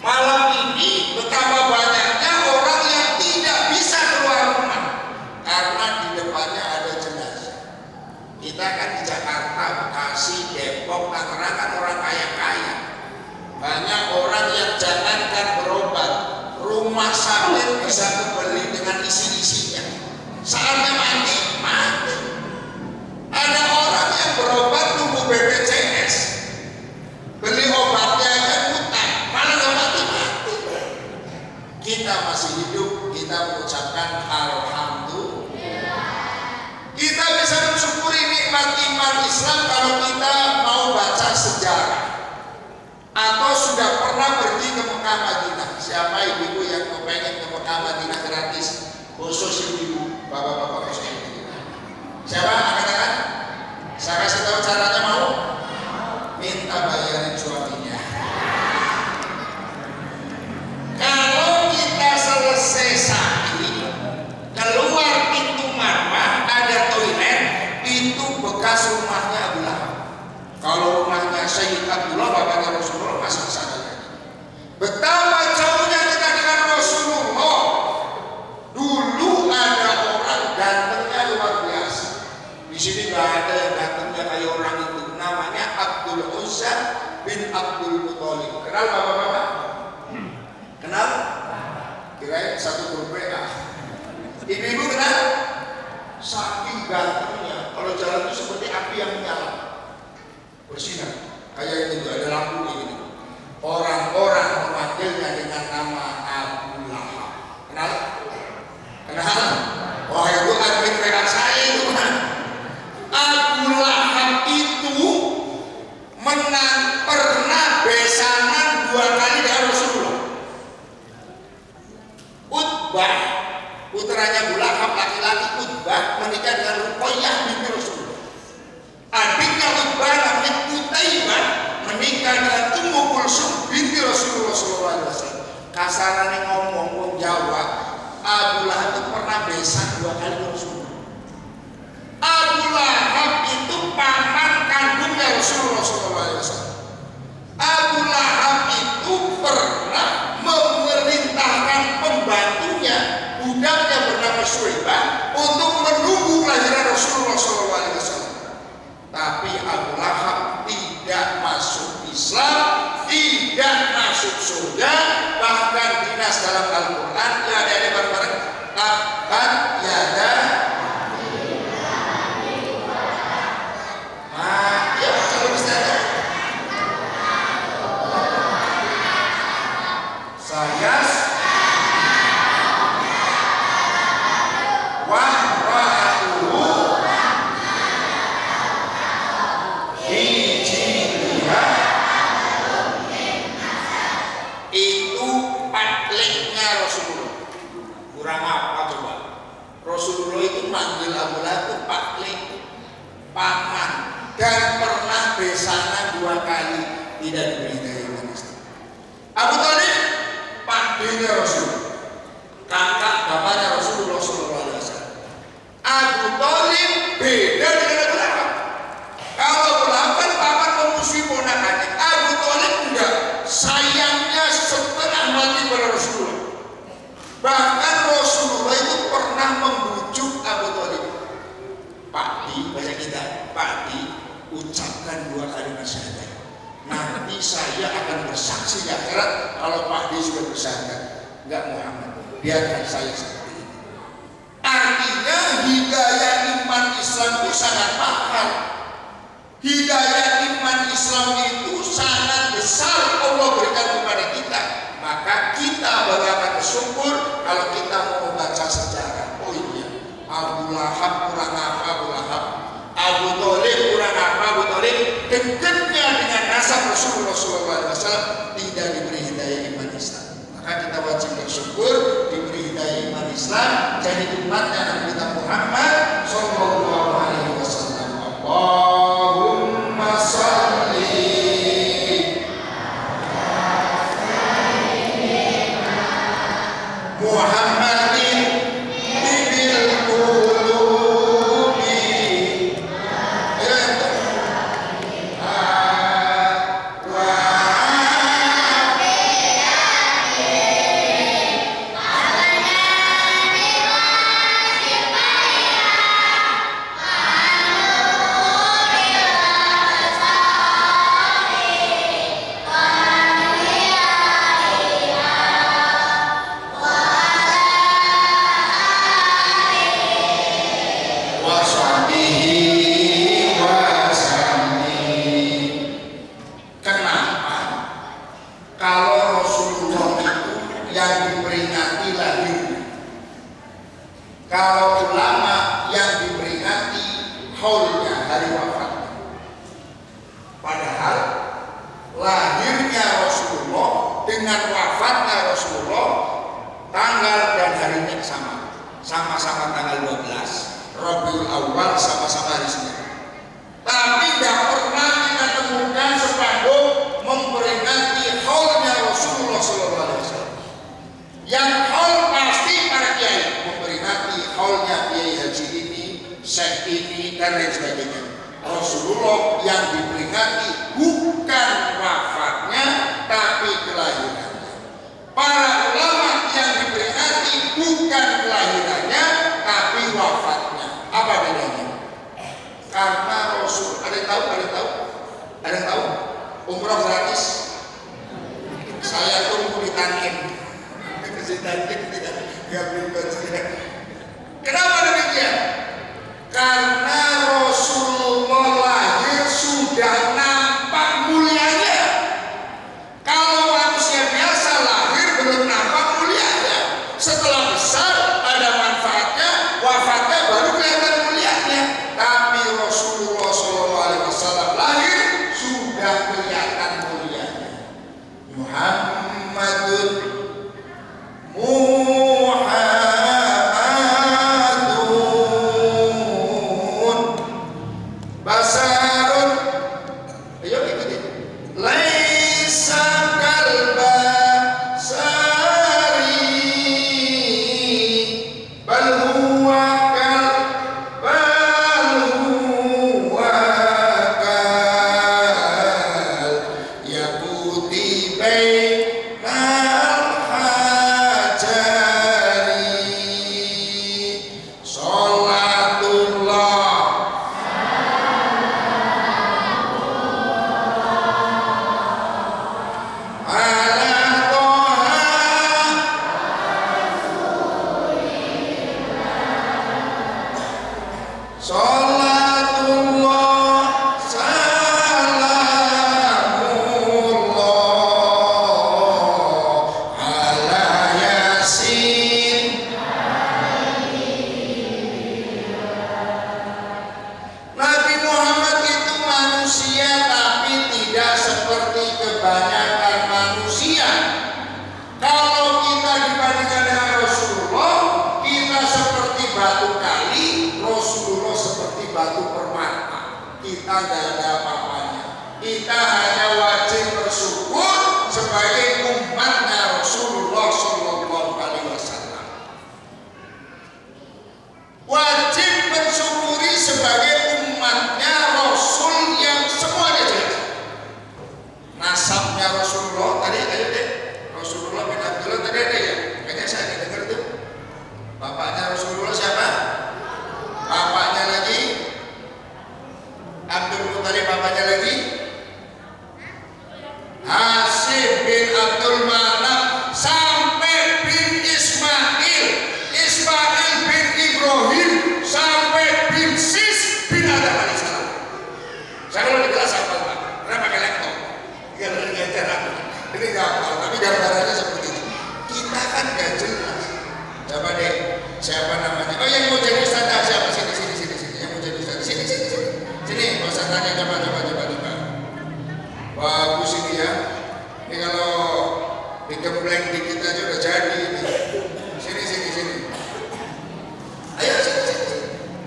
Malam ini betapa banyaknya orang yang tidak bisa keluar rumah karena di depannya ada jenazah. Kita kan di Jakarta, Bekasi, Depok, Tangerang kan orang kaya-kaya. Banyak orang yang jangankan berobat, rumah sakit bisa kebeli dengan isi-isinya. Saatnya mati, mati. Ada orang yang berobat nunggu BPJS, beli obatnya aja utang, malah nggak mati-mati. Kita masih hidup, kita mengucapkan alhamdulillah. Kita bisa mensyukuri nikmat iman Islam kalau kita mau baca sejarah atau sudah pernah pergi ke Mekah Madinah. Siapa ibu yang kepengen ke Mekah Madinah gratis, khusus ibu, bapak-bapak khusus ibu? Siapa? Angkat-angkat. Saya kasih tahu caranya, mau? Minta bayarin suaminya. Kalau kita selesai sakit, keluar pintu marwah ada toilet, itu bekas rumahnya Abu Lahab. Kalau rumahnya Sayyid Abdullah, bapaknya Rasulullah, masuk sana. Betapa jauhnya kita dengan Rasulullah. Dulu ada orang gantengnya luar biasa. Di sini nggak ada yang gantengnya kayak orang itu. Namanya Abdul Uzza bin Abdul Muthalib. Kenal bapak-bapak? Kenal? Kirain satu grup WA. Ibu-ibu kenal? Saking gantengnya. Kalau jalan itu seperti api yang menyala, bersinar. Kayak itu ada lampu ini. Orang-orang memanggilnya dengan nama Abu Lahab. Kenal? Kenal? Wah, itu admin WA saya itu kan. Abu Lahab itu pernah besanan 2 kali dengan Rasulullah. Utbah, putranya Abu Lahab laki-laki, Utbah menikah dengan Ruqayyah binti Rasulullah. Adiknya Utbah namanya Utaibah menikah dengan Ummu Kulsum binti Rasulullah SAW. Kasarannya ngomong Jawa, Abu Lahab itu pernah besan 2 kali dengan Rasulullah. Abu Lahab itu paman kandungnya Rasulullah SAW. Abu Lahab itu pernah memerintahkan pembantunya, budaknya bernama Syaibah, untuk menunggu kelahiran Rasulullah SAW. Tapi Abu Lahab tidak masuk Islam, tidak masuk surga, bahkan dinas dalam Al-Quran. Ya, ada bareng-bareng. Tabat yada. Ya, kalau bisa ada. Saya itu patleknya Rasulullah. Kurang apa coba? Rasulullah itu manggil Abu Lahab itu patlek, paman, dan pernah besanan 2 kali, tidak diberi daya manis. Abu Thalib pakdenya Rasulullah, kakak bapaknya Rasulullah SAW. Abu Thalib beda dengan Abu Lahab. Kalau Abu Lahab kan paman memusuhi ponakannya, Abu Thalib enggak. Sayangnya setengah mati pada Rasulullah. nanti saya akan bersaksi di akhirat kalau Pak D sudah bersyahadat. Enggak Muhammad, biarkan saya seperti ini. Artinya hidayah iman Islam itu sangat mahal. Hidayah iman Islam itu sangat besar Allah berikan kepada kita. Maka kita baru akan bersyukur kalau kita mau membaca sejarah. Oh iya, Abu Lahab kurang apa Abu Lahab, Abu Thalib kurang apa Abu Thalib, dekatnya dengan nasab Rasulullah SAW tidak diberi hidayah iman Islam. Maka kita wajib bersyukur diberi hidayah iman Islam, jadi umatnya Nabi kita Muhammad Sallallahu Alaihi Wasallam. Allahumma salli Muhammadin bibil qulubi. Kenapa? Kalau Rasulullah itu yang diperingati lahirnya, kalau ulama yang diperingati haulnya, hari wafatnya. Padahal lahirnya Rasulullah dengan wafatnya Rasulullah tanggal dan harinya sama-sama tanggal 12 Rabiul Awal, sama-sama hari Senin. Tapi tidak pernah kita temukan spanduk memperingati haulnya Rasulullah SAW. Yang haul pasti para kiai memperingati haulnya kiai haji ini, syekh ini, dan lain sebagainya. Rasulullah yang diperingati bukan wafatnya, tapi kelahirannya. Para ulama yang diperingati bukan kelahirannya, tapi wafatnya. Apa bedanya? Karena Rasul, ada yang tahu? Ada yang tahu? Umroh gratis. Saya tunggu di Tanim. Kenapa demikian? Karena Rasulullah lahir sudah nampak mulianya. Kalau manusia biasa lahir belum nampak mulianya. Setelah besar ada manfaatnya, wafatnya baru kelihatan mulianya. Tapi Rasulullah SAW lahir sudah kelihatan mulianya. Muhammadun basarun, ayo ikutin. Laisa kalbasari bal huwa yakuti bainal hajari. Sholatullah ala Toha Sholatullah salamullah ala Yasin. Nabi Muhammad itu manusia, tapi tidak seperti kebanyakan manusia. Kalau kita dibandingkan dengan Rasulullah, kita seperti batu kali, Rasulullah seperti batu permata. Kita tidak ada apa-apanya. Kita hanya wajib bersyukur sebagai umatnya Rasulullah SAW. Wajib mensyukuri sebagai umatnya Rasul yang semuanya jelas. Nasabnya Rasulullah tadi ayo deh. Rasulullah bin Abdullah tadi ada ya? Kayaknya saya tidak dengar tuh. Bapaknya Rasulullah siapa? Bapaknya lagi Abdul Muthalib, bapaknya lagi Siapa namanya? Oh, yang mau jadi ustadzah siapa? Sini. Yang mau jadi ustadzah sini. Sini, Pak Ustadz tanya coba. Bagus ini ya. Ini kalau digembleng dikit aja udah jadi ini. Sini. Ayo sini.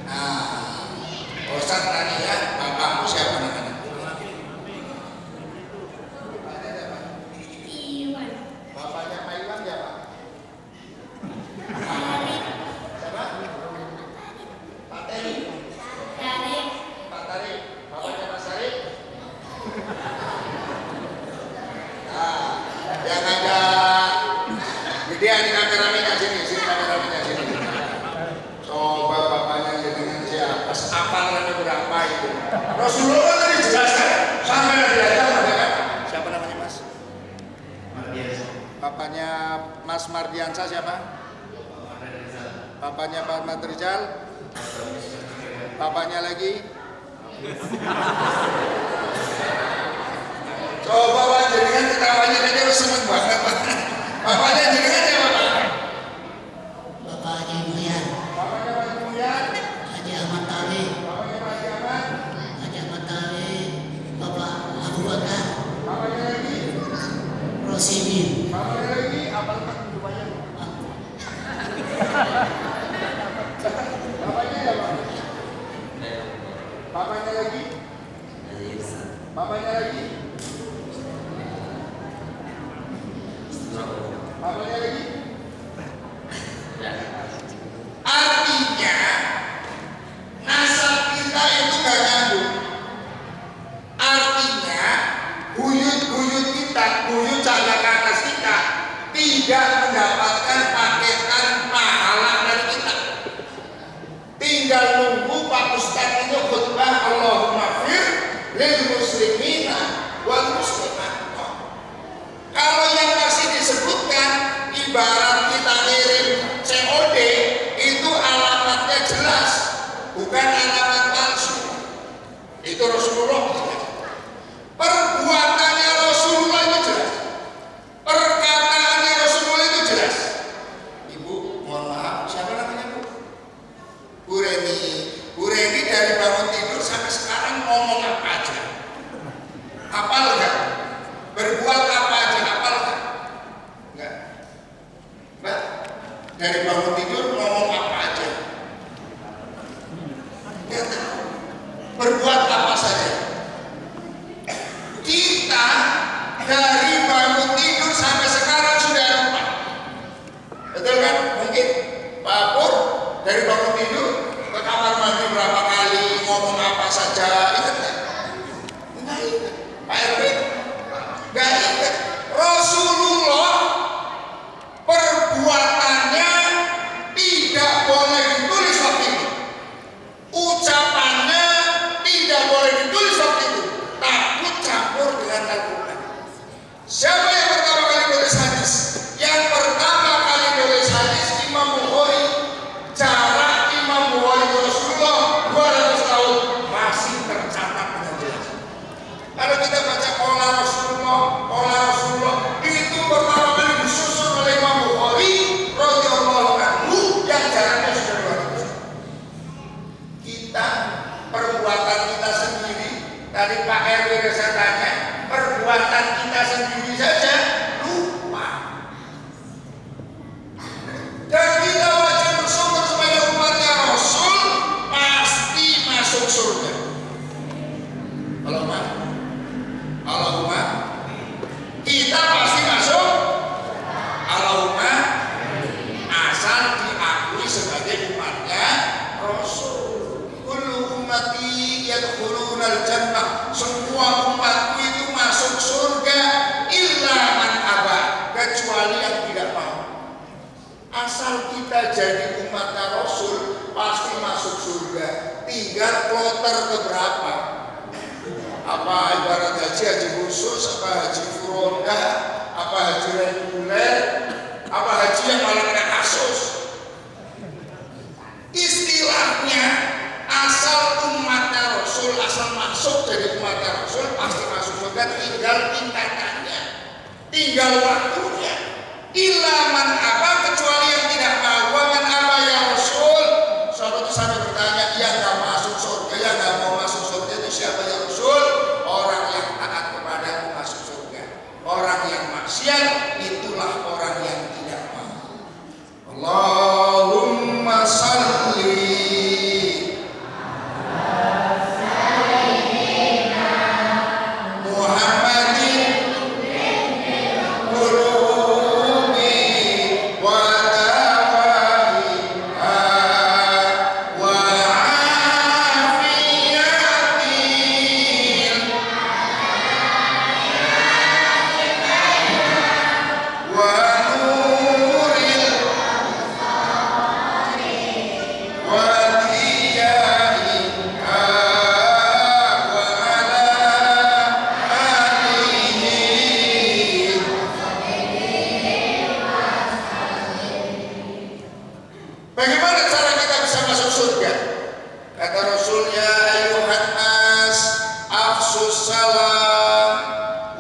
Nah, Pak Ustadz tanya ya, bapakmu siapa namanya? Iwan. Bapaknya Pak Iwan siapa? Tarik. Siapa? Pak Teri. Tarik. Pak Tarik. Bapaknya Mas Tarik. Nah, yang ada dia ini kameramennya sini kameramennya sini. Coba bapaknya dengan siapa? Apalannya berapa itu? Rasulullah tadi jelaskan sampai nanti aja ada kan? Siapa namanya Mas? Mardiansa. Bapaknya Mas Mardiansa siapa? Bapaknya Pak Ahmad Rizal. Bapaknya lagi. Coba Pak, jenengan ketawanya aja seneng banget Pak. Bapaknya jenengan siapa Pak? Bapak Haji Mulyan, Bapaknya Pak Mulyan. Haji Ahmad Tawi, Bapaknya Pak Ahmad. Haji Ahmad Tawi, Bapak Abu Bakar, Bapaknya lagi. Rosidin, Bapaknya lagi. Apa Pak rupanya? Bapaknya siapa? Bapaknya lagi. Bapaknya lagi. Bapaknya lagi. Artinya nasab kita itu gak nyambung. Artinya buyut kita, buyut canda ke atas kita tidak mendapatkan paketan pahala dari kita. Tinggal nunggu Pak Ustadz itu khutbah Allahumma fir lil muslimina wal muslimat. Kalau yang masih disebutkan ibarat kita ngirim COD itu alamatnya jelas, bukan alamat palsu. Itu Rasulullah jelas. Perbuatannya Rasulullah itu jelas. Perkataannya Rasulullah itu jelas. Ibu, mohon maaf, siapa namanya Bu? Bu Reni dari bangun tidur sampai sekarang ngomong apa aja? Hafal enggak? Berbuat apa aja? Hafal enggak? Enggak. Mbak, dari bangun tidur ngomong apa aja? Enggak tahu. Berbuat apa saja? Kita dari bangun tidur sampai sekarang sudah lupa. Betul kan? Mungkin Pak Pur dari bangun tidur ke kamar mandi berapa kali, ngomong apa saja, ingat nggak? Nggak ingat. Pak Erwin nggak ingat. Rasulullah perbuatannya tidak boleh ditulis waktu itu, ucapannya tidak boleh ditulis waktu itu, takut campur dengan Al-Quran. Siapa yang pertama kali nulis hadis? Yang pertama kali nulis hadis Imam Bukhari. Jarak Imam Bukhari ke Rasulullah 200 tahun masih tercatat dengan jelas. Kalau kita baca Qala Rasulullah itu pertama kali disusun oleh Imam Bukhari radhiyallahu anhu yang jaraknya sudah 200. Kita perbuatan kita sendiri, tadi Pak RW saya tanya, perbuatan kita sendiri saja lupa. Dan kita wajib bersyukur sebagai umatnya Rasul pasti masuk surga. Allahumma kita pasti masuk. Allahumma asal diakui sebagai umatnya Rasul. Kullu ummati yadkhulunal jannah. Semua umatku itu masuk surga illa man aba, kecuali yang tidak mau. Asal kita jadi umatnya Rasul pasti masuk surga. Tinggal kloter keberapa? Apa ibarat haji khusus, apa haji furoda, apa haji reguler, apa haji yang malah kena kasus. Istilahnya asal umatnya Rasul, asal masuk jadi umatnya Rasul pasti masuk surga. Tinggal tingkatannya, tinggal waktunya. Illa man aba, kecuali yang tidak mau. Wa man aba ya maksiat, itulah orang yang tidak mau. Allahumma salli Muhammadin qulubi wa dawaiha wa afiyatin wa nuril wa diyaiha wa ala alihi. Bagaimana cara kita bisa masuk surga? Kata Rasulnya, ayuhan nas afsus salam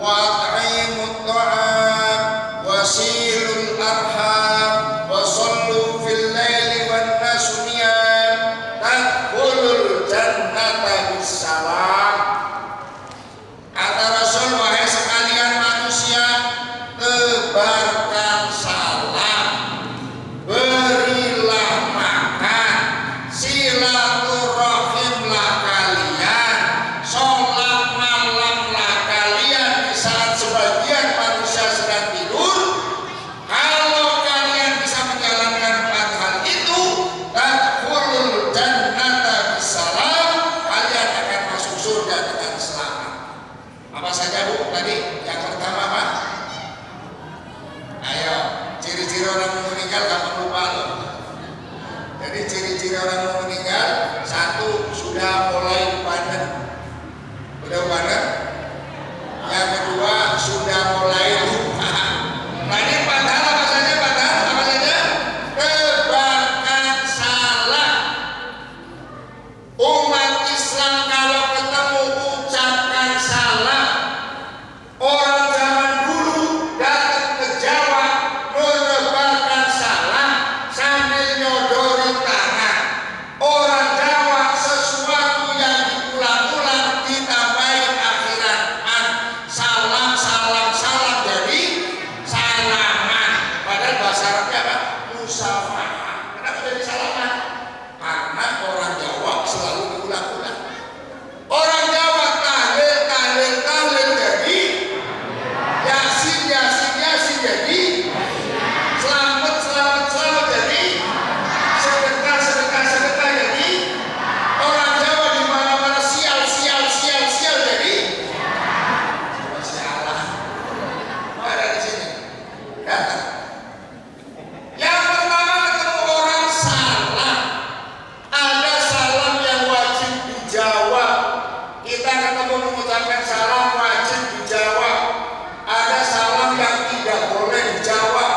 wa at'imut ta'am wa silul arham wa sallu fil laili wan nasu niyam tadkhulul jannata bisalam. Kata Rasul, wahai sekalian manusia, tebarkan salam, berilah makan, silaturahimlah kalian, sholat malamlah kalian di saat sebagian manusia sedang tidur. Kalau kalian bisa menjalankan 4 hal itu, tadkhulul jannata bisalam, kalian akan masuk surga dengan selamat. Apa saja Bu tadi? Yang pertama apa? Ayo, ciri-ciri orang mau meninggal kamu lupa loh. Jadi ciri-ciri orang mau meninggal, 1, sudah mulai panen. Udah panen? Yang kedua, sudah mulai lupa. Nah ini 4 hal apa saja? 4 hal apa saja? Tebarkan salam. Umat Islam kalau ketemu ucapkan salam. Orang zaman dulu datang ke Jawa menebarkan salam sambil nyodori tangan. Orang Jawa sesuatu yang diulang-ulang ditambahin akhiran an, salam salam salam jadi salaman. Padahal bahasa Arabnya apa? Musafahah. Kenapa jadi salaman? Karena orang Jawa selalu diulang-ulang. Orang Jawa tahlil tahlil tahlil jadi Yasin Yasin Yasin jadi selamat selamat selamat jadi sedekah sedekah sedekah jadi orang Jawa di mana-mana sial sial sial sial jadi sialah. Ada di sini. Datang. Yang pertama ketemu orang salam. Ada salam yang wajib dijawab. Kita ketemu mengucapkan salam wajib dijawab. Ada salam yang tidak boleh dijawab.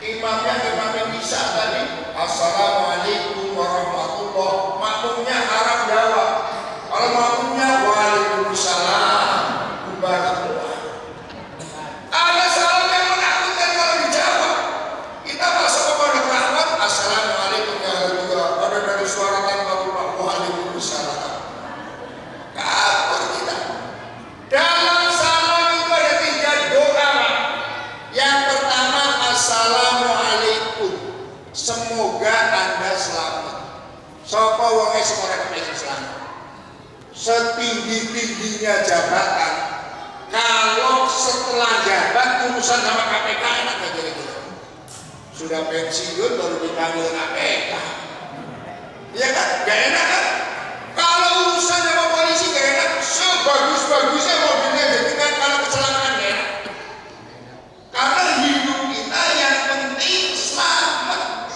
Imamnya imam yang bisa tadi, assalamualaikum warahmatullah. Makmumnya harap jawab. Kalau makmumnya waalaikumsalam warahmatullah. Ada salam yang menakutkan kalau dijawab. Kita masuk ke pondok rahmat, assalamualaikum ya Allah. Ada dari suara tanpa rumah, waalaikumsalam. Kabur kita. Dalam salam itu ada 3 doa. Yang pertama, assalamualaikum. Semoga Anda selamat. Sapa wonge semoga kepengin selamat. Setinggi-tingginya jabatan, kalau setelah jabat urusan sama KPK enak gak kira-kira? Sudah pensiun baru dipanggil KPK. Iya kan? Gak enak kan? Kalau urusan sama polisi gak enak, sebagus-bagusnya mobilnya jadi kan kalau kecelakaan gak enak. Karena hidup kita yang penting selamat.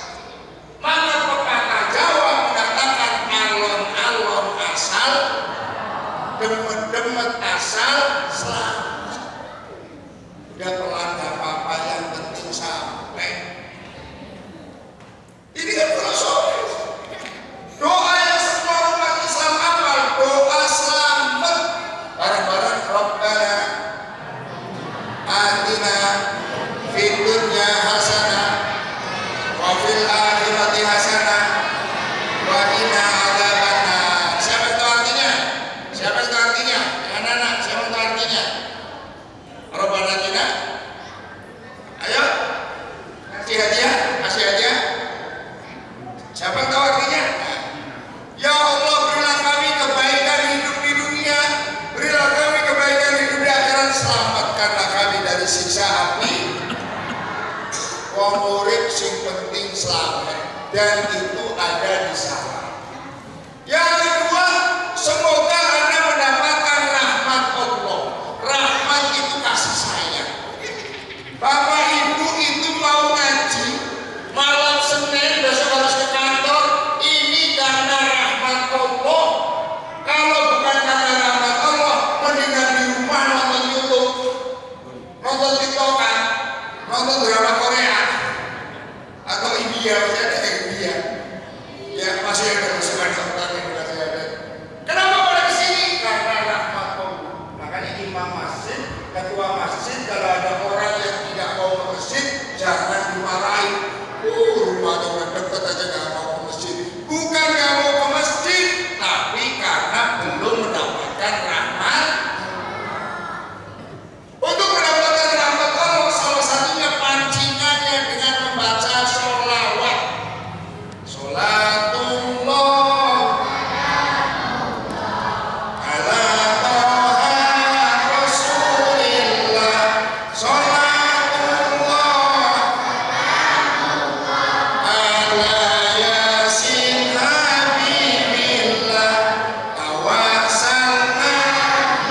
Maka pepatah Jawa mengatakan alon-alon asal, demet-demet asal selamat. Udah pelan gak apa-apa, yang penting sampai. Ini kan filosofis. Doa yang semua umat Islam hafal, doa selamat. Barang-barang Rabb wong urip sing penting selamat, dan itu ada di sana. Yang kedua, semoga Anda mendapatkan rahmat Allah. Rahmat itu kasih sayang. Bapak Ibu itu mau ngaji malam Senin, besok harus ke kantor, ini karena rahmat Allah. Kalau bukan karena rahmat Allah, mendingan di rumah nonton YouTube, nonton TikTokan, nonton drama Korea atau India, masih ada India. Ya masih ada musuhan sebentar yang masih ada. Kenapa pada kesini? Karena rahmat Allah. Makanya imam masjid, ketua masjid, kalau ada orang yang tidak mau ke masjid, jangan dimarahin. Rumahnya udah deket aja gak mau ke masjid. Bukan gak mau ke masjid, tapi karena belum mendapatkan rahmat. Untuk mendapatkan rahmat Allah, salah satunya pancingannya dengan membaca sholawat. Sholatullah ala toha rasulillah. Sholatullah ala yasin habibillah. Tawasalna Allah.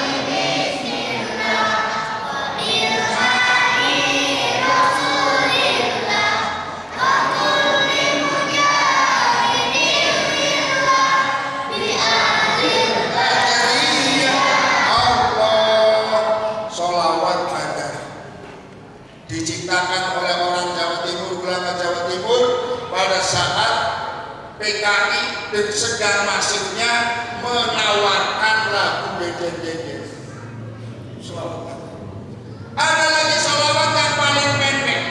Sholawat ada diciptakan oleh orang Jawa Timur, ulama Jawa Timur pada saat PKI dan sedang masifnya menawarkan lagu beden-beden. Sholawat ada lagi sholawat yang paling pendek.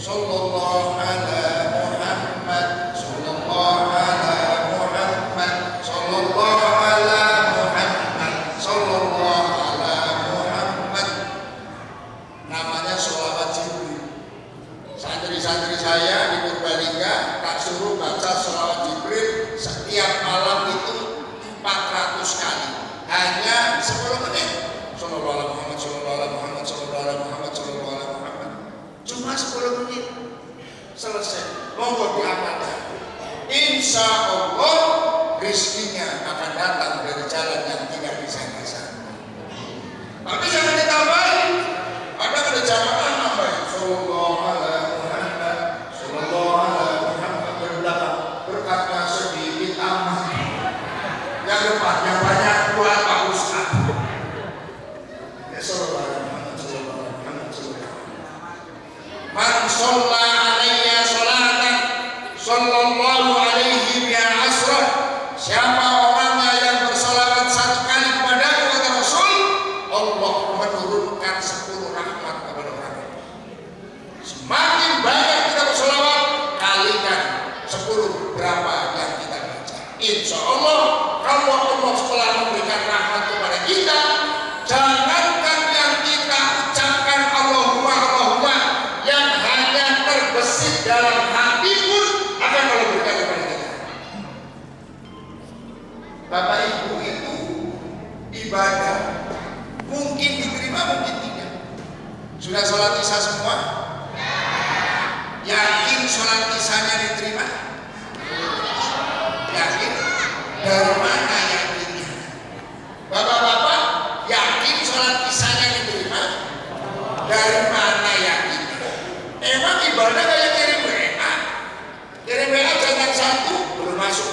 Sallallahu ala Muhammad, sallallahu ala Muhammad, sallallahu ala Muhammad, sallallahu ala Muhammad. Namanya sholawat Jibril. Santri-santri saya di Purbalingga tak suruh baca sholawat Jibril setiap malam itu 400 kali. Hanya 10 menit. Sallallahu ala Muhammad, sallallahu ala Muhammad, sallallahu ala Muhammad, sallallahu ala Muhammad. Cuma 10 menit selesai. Monggo diamalkan. Insya Allah rizkinya akan datang dari jalan yang tidak disangka-sangka. Tapi jangan ditambahin. Ada jamaah nambahin. Sallallahu ala Muhammad, sallallahu ala Muhammad, berbelakang berkatnya sedikit amat. Yang depannya banyak buat Pak Ustaz. Ya sallallahu ala Muhammad, sallallahu ala Muhammad, sallallahu ala Muhammad. Man sholla alaiya sholatan sallallahu alaihi biha asrah. Siapa orangnya yang bersolawat 1 kali kepadaku, kata Rasul, Allah menurunkan 10 rahmat kepada orang. Semakin banyak kita bersolawat, kalikan 10 berapa yang kita baca. Insya Allah kalau Allah setelah memberikan rahmat kepada kita, jangankan yang kita ucapkan Allahumma Allahumma, yang hanya terbesit dalam hati pun akan Allah berikan kepada kita. Bapak Ibu, itu ibadah mungkin diterima, mungkin tidak. Sudah sholat isya semua? Yakin sholat isyanya diterima? Yakin? Dari mana yakinnya? Bapak-bapak, yakin sholat isyanya diterima? Dari mana yakinnya? Emang ibadah kayak kirim WA? Kirim WA centang 1 belum masuk.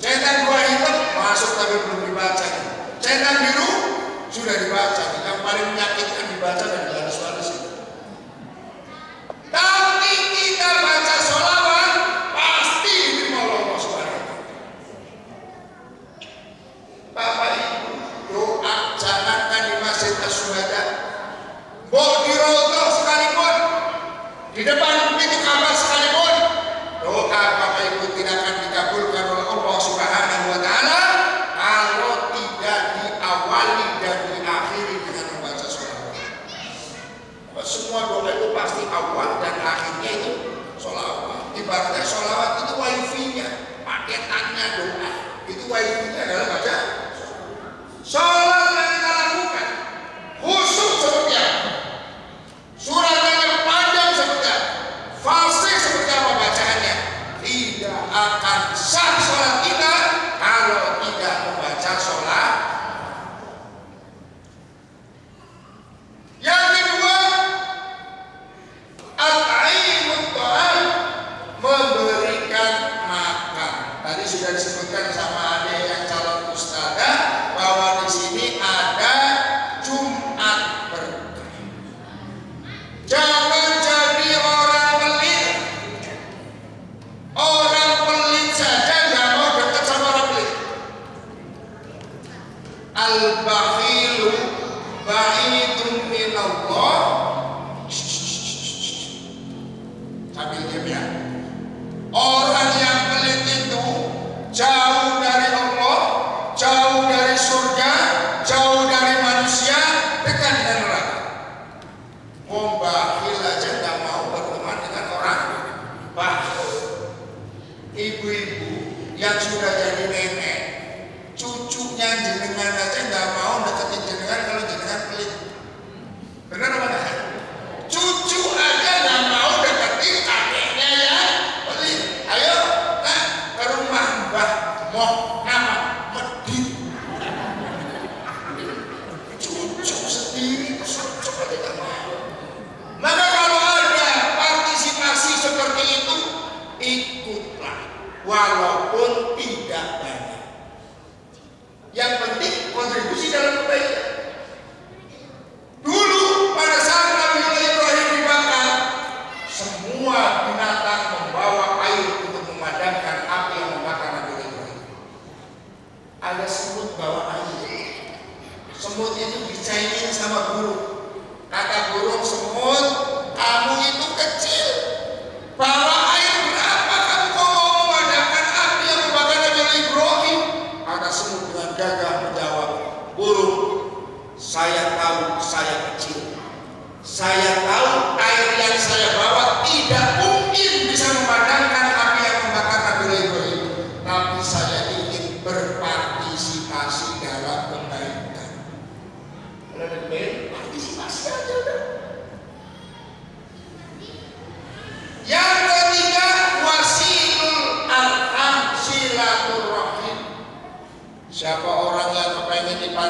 Centang 2 hitam masuk tapi belum dibaca. Centang biru sudah dibaca. Yang paling menyakitkan dibaca dan dibalas-balas itu. Tapi kita baca sholawat pasti diterima Allah Subhanahu wa Ta'ala. Bapak Ibu, doa jangankan di Masjid Asy-Syuhada, mau di Rodoh sekalipun, di depan pintu Ka'bah sekalipun, doa Bapak Ibu tidak akan dikabulkan oleh Allah Subhanahu wa Ta'ala kalau tidak diawali dan diakhiri dengan membaca sholawat. Semua doa itu pasti awal dan akhirnya itu sholawat. Ibaratnya sholawat itu wifi-nya, paketannya doa. Itu wifi-nya adalah baca sholat yang kita lakukan khusyuk seperti apa, surat yang panjang seperti apa,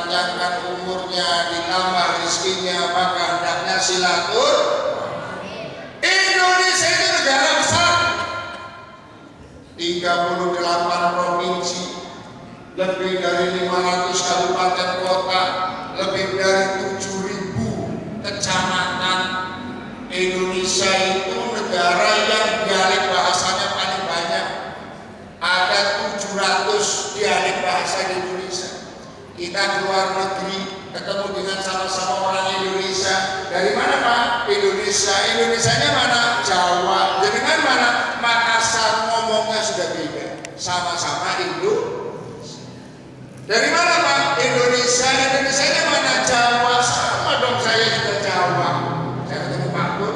dipanjangkan umurnya, ditambah rezekinya, maka hendaknya silaturahmi. Indonesia itu negara besar, 38 provinsi, lebih dari 500 kabupaten kota, lebih dari 7.000 kecamatan. Indonesia itu negara yang dialek bahasanya paling banyak. Ada 700 dialek bahasa di Indonesia. Kita ke luar negeri ketemu dengan sama-sama orang Indonesia. Dari mana Pak? Indonesia. Indonesianya mana? Jawa. Dengan mana? Makassar. Ngomongnya sudah beda. Sama-sama Indonesia. Dari mana Pak? Indonesia. Indonesianya mana? Jawa. Sama dong, saya juga Jawa. Saya ketemu Pak Pur.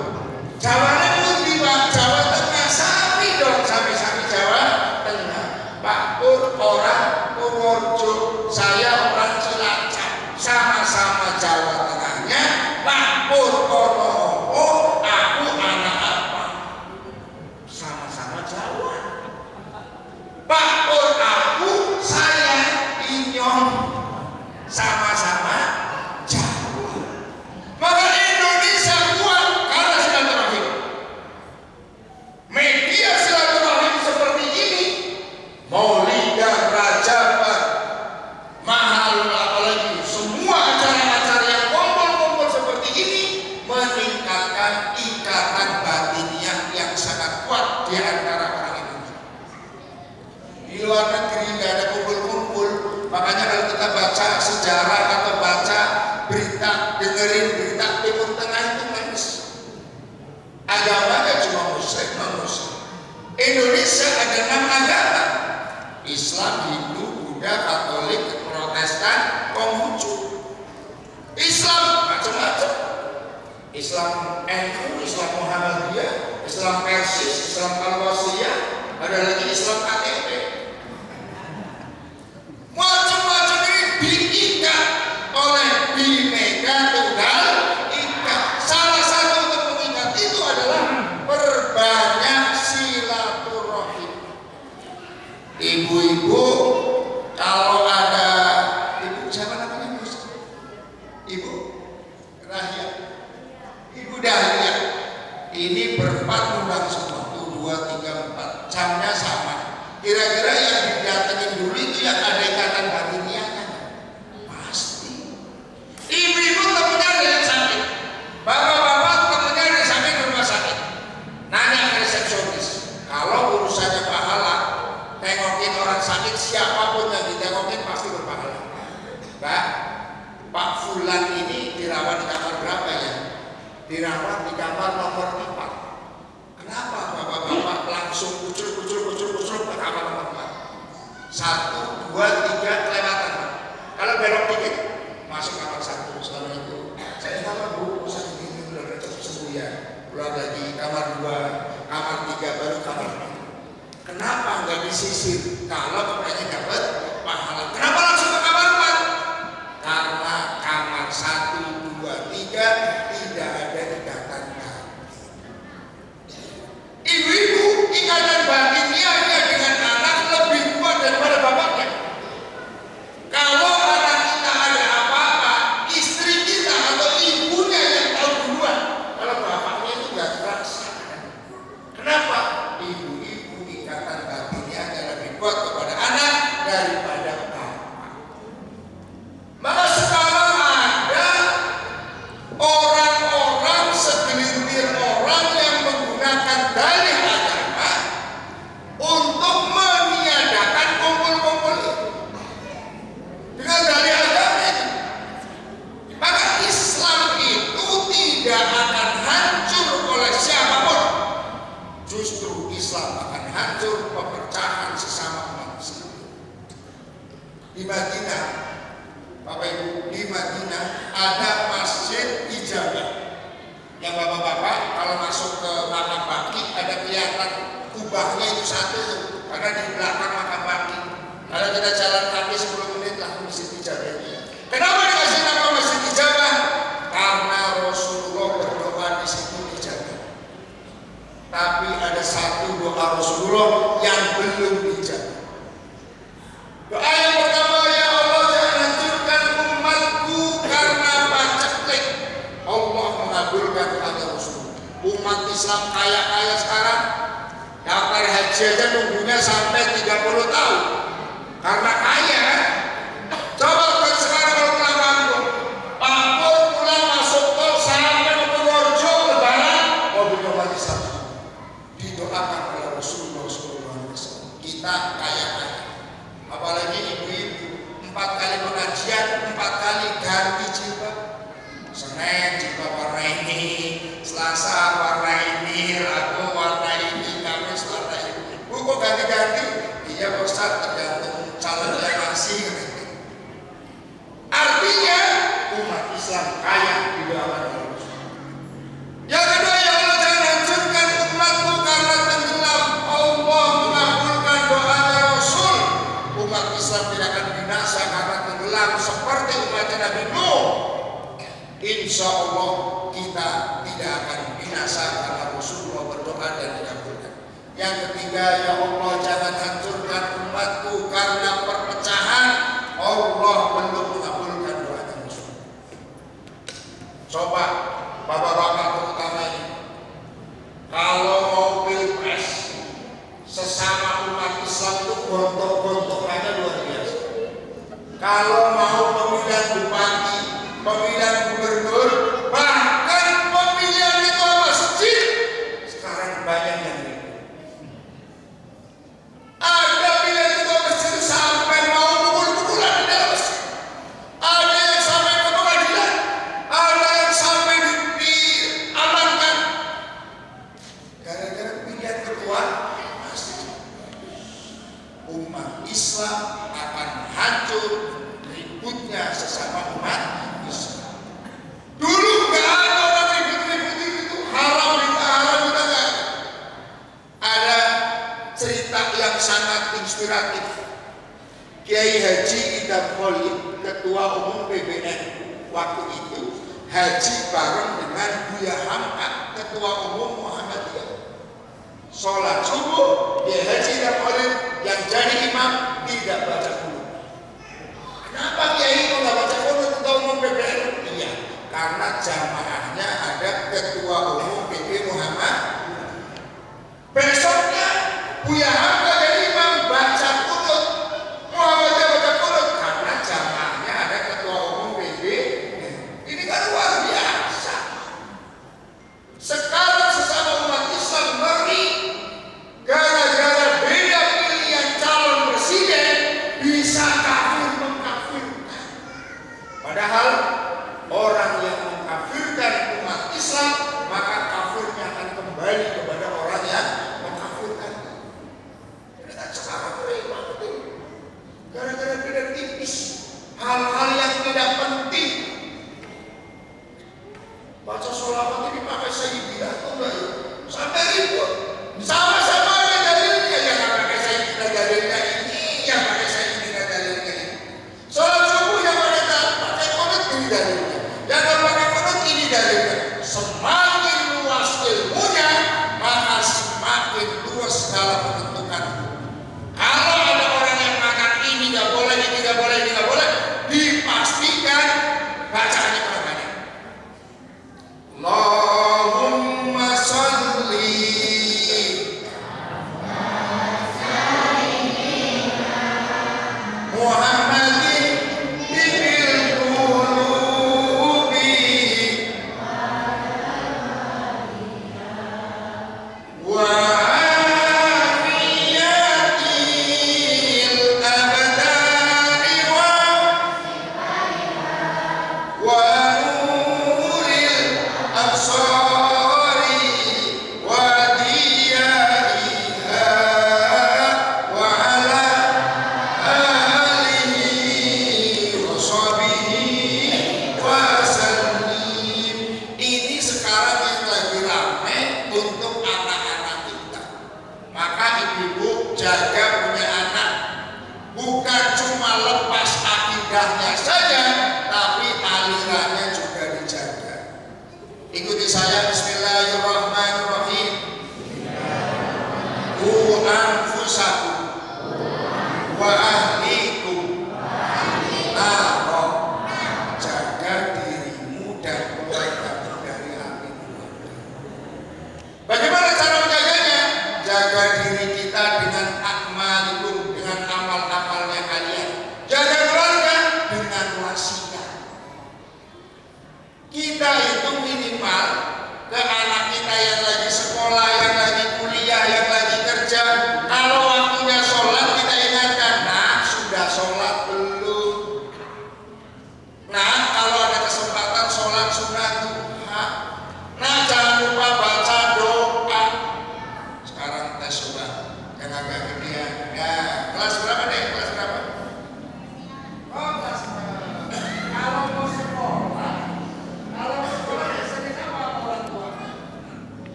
Jawanya pun di Jawa Tengah. Sami dong, sami-sami Jawa Tengah. Pak Pur orang Purworejo, saya orang Cilacap, sama-sama Jawa Tengahnya. Pak Pur ono, oh aku anak apa? Sama-sama Jawa. Pak Pur aku, saya Inyong, sama-sama Jawa. Maka Indonesia kuat karena silaturahim. Media silaturahim seperti ini, Maulidan, Rajaban, mahal, apalagi semua acara-acara yang kumpul-kumpul seperti ini meningkatkan ikatan batiniah yang sangat kuat di antara orang Indonesia. Di luar negeri nggak ada kumpul-kumpul, makanya kalau kita baca sejarah atau baca berita, dengerin berita Timur Tengah itu manis. Agamanya cuma Muslim, non-Muslim. Indonesia ada 6 agama: Islam, Hindu, Buddha, Katolik, Protestan, Konghucu. Islam macam-macam. Islam NU, Islam Muhammadiyah, Islam Persis, Islam Al-Wasliyah, ada lagi Islam KTP. Macam-macam ini diikat oleh Bhinneka Tunggal Ika. Salah satu untuk mengikat itu adalah perbanyak silaturahim. Ibu-ibu, kalau ada ibu siapa namanya? Ibu Rahia, Ibu Dahlia, ini berempat undang semua, 1, 2, 3, 4, jamnya sama. Kira-kira yang didatengin dulu itu yang ada ikatan batiniahnya? Pasti. Ibu-ibu temennya ada yang sakit, bapak-bapak temennya ada yang sakit di rumah sakit, nanya ke resepsionis, kalau urusannya pahala, tengokin orang sakit, siapapun yang ditengokin pasti berpahala. Mbak, Pak Fulan ini dirawat di kamar berapa ya? Dirawat di kamar nomor 4. Kenapa bapak-bapak langsung kucur ke kamar nomor 4? 1, 2, 3 kelewatan. Kalau belok dikit masuk kamar 1. Assalamualaikum. Saya kamar Bu, saya ini udah cepat sembuh ya. Keluar lagi kamar 2, kamar 3, baru kamar 4. Kenapa nggak disisir? Kalau pengen dapat pahala. Kenapa langsung ke kamar 4? Karena kamar 1, 2, 3 tidak ada ikatan. Ibu-ibu, ikatan batiniahnya dengan anak lebih kuat daripada bapaknya. Kalau anak kita ada apa-apa, istri kita atau ibunya yang tahu duluan. Kalau bapaknya itu nggak terasa. Kenapa? Ibu-ibu ikatan batiniahnya lebih kuat kepada anak daripada bapak. Maka sekarang ada orang-orang, segelintir orang yang menggunakan dalih agama untuk meniadakan kumpul-kumpul itu dengan dalih agama itu. Maka Islam itu tidak akan hancur oleh siapapun. Justru Islam akan hancur pepecahan sesama manusia. Di Madinah, Bapak Ibu, di Madinah ada masjid ijabah. Yang bapak-bapak kalau masuk ke makam baki ada kelihatan kubahnya itu satu, karena di belakang makam baki. Kalau kita jalan kaki 10 menit lah masjid ijabah itu. Kenapa dikasih nama masjid ijabah? Karena Rasulullah berdoa di situ ijabah. Tapi ada satu doa Rasulullah yang belum dijawab. Doa yang pertama, ya Allah jangan hancurkan umat Umat Islam kaya-kaya sekarang daftar haji aja nunggunya sampai 30 tahun karena kaya. Coba kan sekarang kalau pulang kampung, Papua pulang masuk tol sampai ke Purworejo lebaran, mobilnya umat Islam didoakan oleh Rasulullah SAW. Kita kaya-kaya, apalagi ibu-ibu 4 kali pengajian, 4 kali ganti jilbab. Senin jilbab warna ini, Selasa warna ini, Rabu warna ini, Kamis warna ini. Bu kok ganti-ganti? Iya Pak Ustaz, tergantung calonnya masih. Artinya umat Islam kaya di dalam Allah. Yang kedua, ya Allah jangan hancurkan umatmu karena tenggelam. Allah mengabulkan doanya Rasul. Umat Islam tidak akan binasa karena tenggelam seperti umatnya Nabi Nuh. Insya Allah kita tidak akan binasa karena Rasulullah berdoa dan dikabulkan. Yang ketiga, ya Allah jangan hancurkan umatku karena perpecahan. Allah belum mengabulkan doanya Rasul. Coba bapak-bapak terutama ini, kalau mau pilpres sesama umat Islam itu gontok-gontokannya luar biasa. Kalau mau pemilihan bupati, pemilihan gubernur, bahkan pemilihan ketua masjid, sekarang banyak yang ribut. Ada pilihan ketua masjid sampai mau pukul-pukulan di dalam masjid. Ada yang sampai ke pengadilan, ada yang sampai diamankan gara-gara pilihan ketua masjid. Umat Islam akan hancur ributnya sesama umat Islam. Dulu nggak ada orang ribut-ribut itu, haram kita nggak. Ada cerita yang sangat inspiratif. Kiai Haji Idam Khalid, ketua umum PBN waktu itu, haji bareng dengan Buya Hamka, ketua umum Muhammadiyah. Sholat subuh, Kiai Haji Idam Khalid yang jadi imam tidak baca qunut. Kenapa Kiai itu nggak baca qunut ketua umum PBN? Iya, karena jamaahnya ada ketua umum PP Muhammad. Besoknya Buya Hamka jadi imam baca qunut, Muhammadiyah baca qunut karena jamaahnya ada ketua umum PP. Ini kan luar biasa. Sekarang sesama umat Islam ngeri gara-gara beda pilihan calon presiden bisa kafir mengkafirkan. Padahal orang yang mengkafirkan umat Islam maka kafirnya akan kembali kepada orang yang mengkafirkan.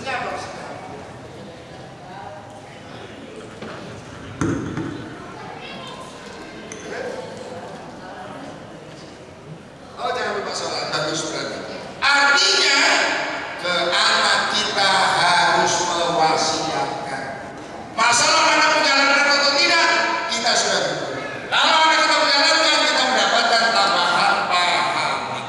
Senyap dong, senyap. Oh, jangan lupa sholat. Bagus berarti. Artinya ke anak kita harus mewasiatkan. Masalah anak menjalankan atau tidak, kita sudah tahu. Kalau anak kita menjalankan, kita mendapatkan tambahan pahala.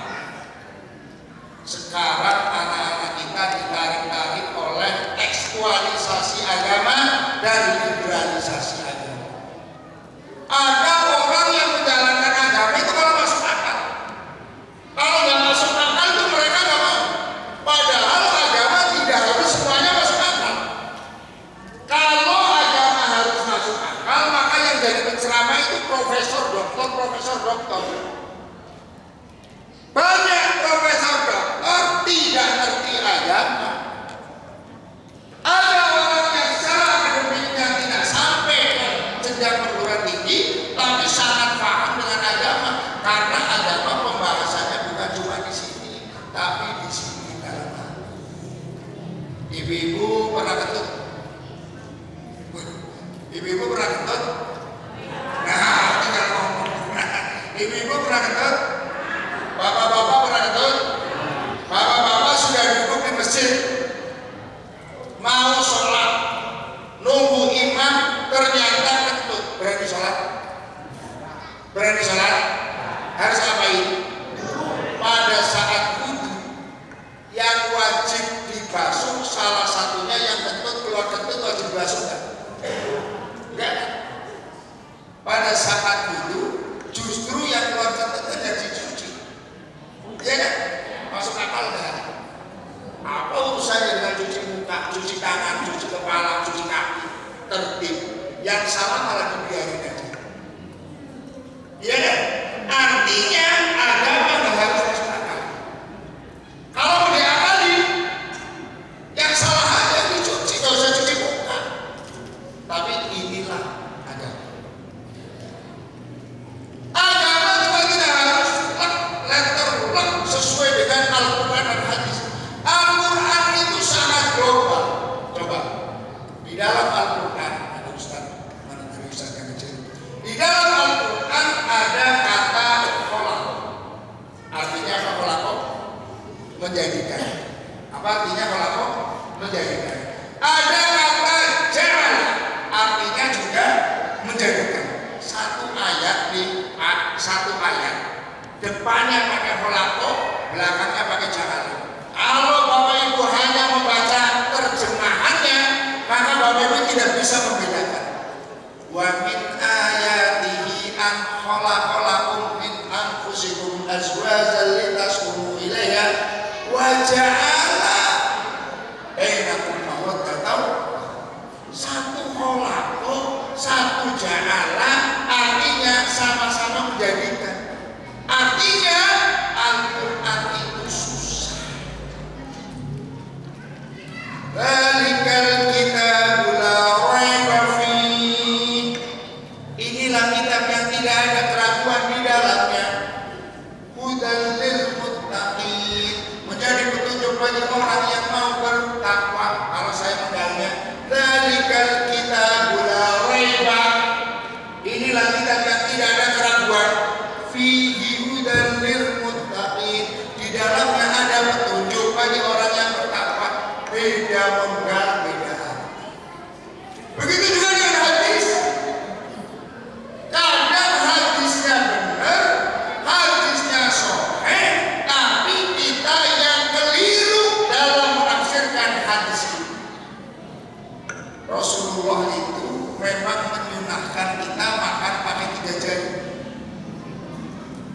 Sekarang anak-anak kita ditarik-tarik oleh ekstualisasi agama dan liberalisasi agama. Ada orang yang menjalankan agama itu kalau masuk akal. Kalau nggak masuk akal itu mereka nggak mau. Padahal agama tidak harus semuanya masuk akal. Kalau agama harus masuk akal, maka yang jadi penceramah itu profesor doktor. Banyak profesor doktor tidak ngerti agama. Ada orang yang secara akademiknya tidak sampai ke jenjang perguruan tinggi, tapi sangat paham dengan agama. Karena agama pembahasannya bukan cuma di sini, tapi di sini dalam hati. Ibu-ibu pernah ketut? Ibu-ibu pernah ketut? Nah, tinggal ngomong. Ibu-ibu pernah ketut? Bapak-bapak pernah ketut? Bapak-bapak sudah duduk di masjid, mau sholat, nunggu imam, ternyata ketut. Berani sholat? Berani sholat? Harus ngapain? Pada saat wudhu, yang wajib dibasuh salah satunya yang kentut, keluar kentut wajib dibasuh enggak? Enggak. Pada saat wudhu, justru yang keluar kentut harus dicuci. Iya kan? Masuk akal enggak? Apa urusannya dengan cuci muka, cuci tangan, cuci kepala, cuci kaki? Tertib. Yang salah malah dibiarin aja. Iya kan? Artinya agama nggak harus masuk akal. Kalau mau diakali, yang salah aja dicuci, nggak usah cuci muka. Tapi inilah agama. Agama juga tidak harus letter sesuai dengan Al-Quran dan hadis. Al-Quran itu sangat global. Coba di dalam Al-Quran ada Ustaz, mana dari Ustaz yang kecil. Di dalam Al-Quran ada kata kholaq. Artinya apa kholaq? Menjadikan. Apa artinya kholaq? Menjadikan. Ada kata ja'al. Artinya juga menjadikan. Satu ayat. Depannya pakai kholaq, belakangnya pakai ja'al. Kalau Bapak Ibu hanya membaca terjemahannya, maka Bapak Ibu tidak bisa membedakan. Wa min ayatihi an khalaqa lakum min anfusikum azwajan litaskunu ilaiha wa ja'ala bainakum mawaddatan. Satu khalaqa, satu ja'ala, artinya sama-sama menjadikan. Artinya Al-Quran itu susah. Zalikal kitabul la raiba fihi. Inilah kitab yang tidak ada keraguan di dalamnya. Hudan lil muttaqin. Menjadi petunjuk bagi orang yang mau bertakwa. Kalau saya mengenalnya, zalikal kitabul la raiba. Inilah kitab yang tidak ada keraguan. Fihi hudan lil muttaqin. Di dalamnya ada petunjuk bagi orang yang bertakwa. Beda menggal beda. Begitu juga dengan hadis. Kadang hadisnya benar, hadisnya sahih, tapi kita yang keliru dalam menafsirkan hadis itu. Rasulullah itu memang menyunahkan kita makan pakai 3 jari.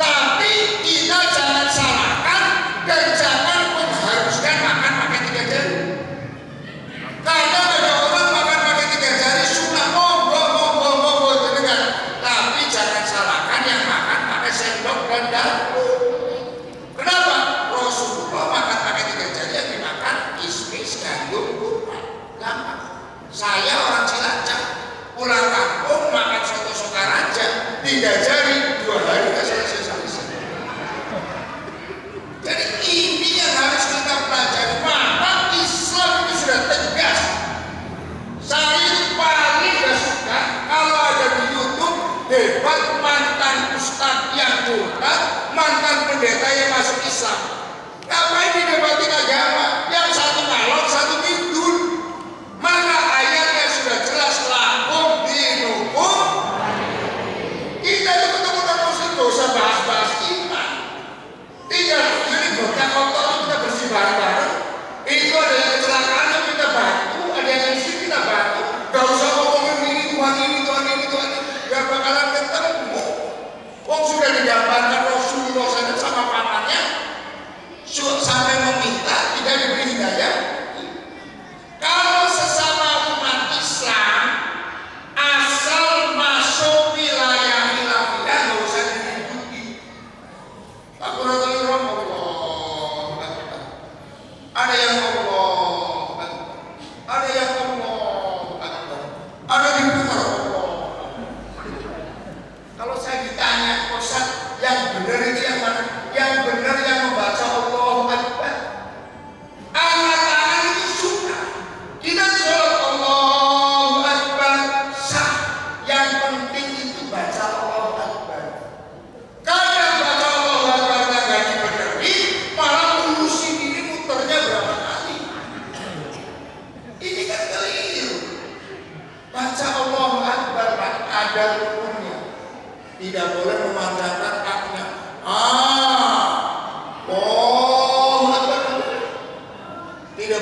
Tapi kita jangan salahkan dan jangan mengharuskan makan pakai 3 jari. Kadang ada orang makan pakai 3 jari sunnah, monggo jenengan. Tapi jangan salahkan yang makan pakai sendok dan daun. Kenapa? Rasulullah makan pakai 3 jari yang dimakan kismis, gandum, kurma. Gampang. Saya orang Cilacap, pulang kampung makan soto Sokaraja 3 jari 2 hari nggak selesai. Jadi ini yang harus kita pelajari. Maka Islam itu sudah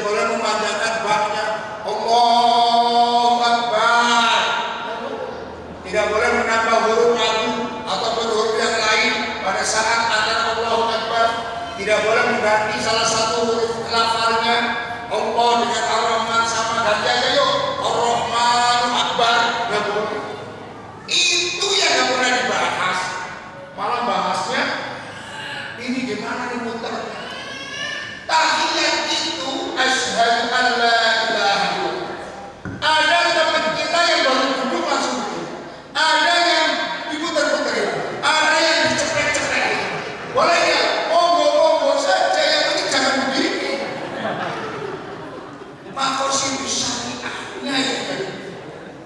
boleh memanjangkan baknya. Allahu Akbar. Tidak boleh menambah huruf lagu ataupun huruf yang lain pada saat adzan Allahu Akbar. Tidak boleh mengganti salah satu huruf lafalnya. Allah dengan Ar-Rahman sama ganti aja yuk. Ar-Rahman Akbar. Nggak boleh. Itu yang nggak pernah dibahas. Malah bahasnya ini gimana nih muternya. Tahiyat itu asyhadu an la ilaha illallah. Ada teman kita yang baru duduk langsung begini. Ada yang diputar-putar, ada yang diceprek-ceprek. Boleh ya? Monggo saja, yang penting jangan begini. Makosim syariahnya ya.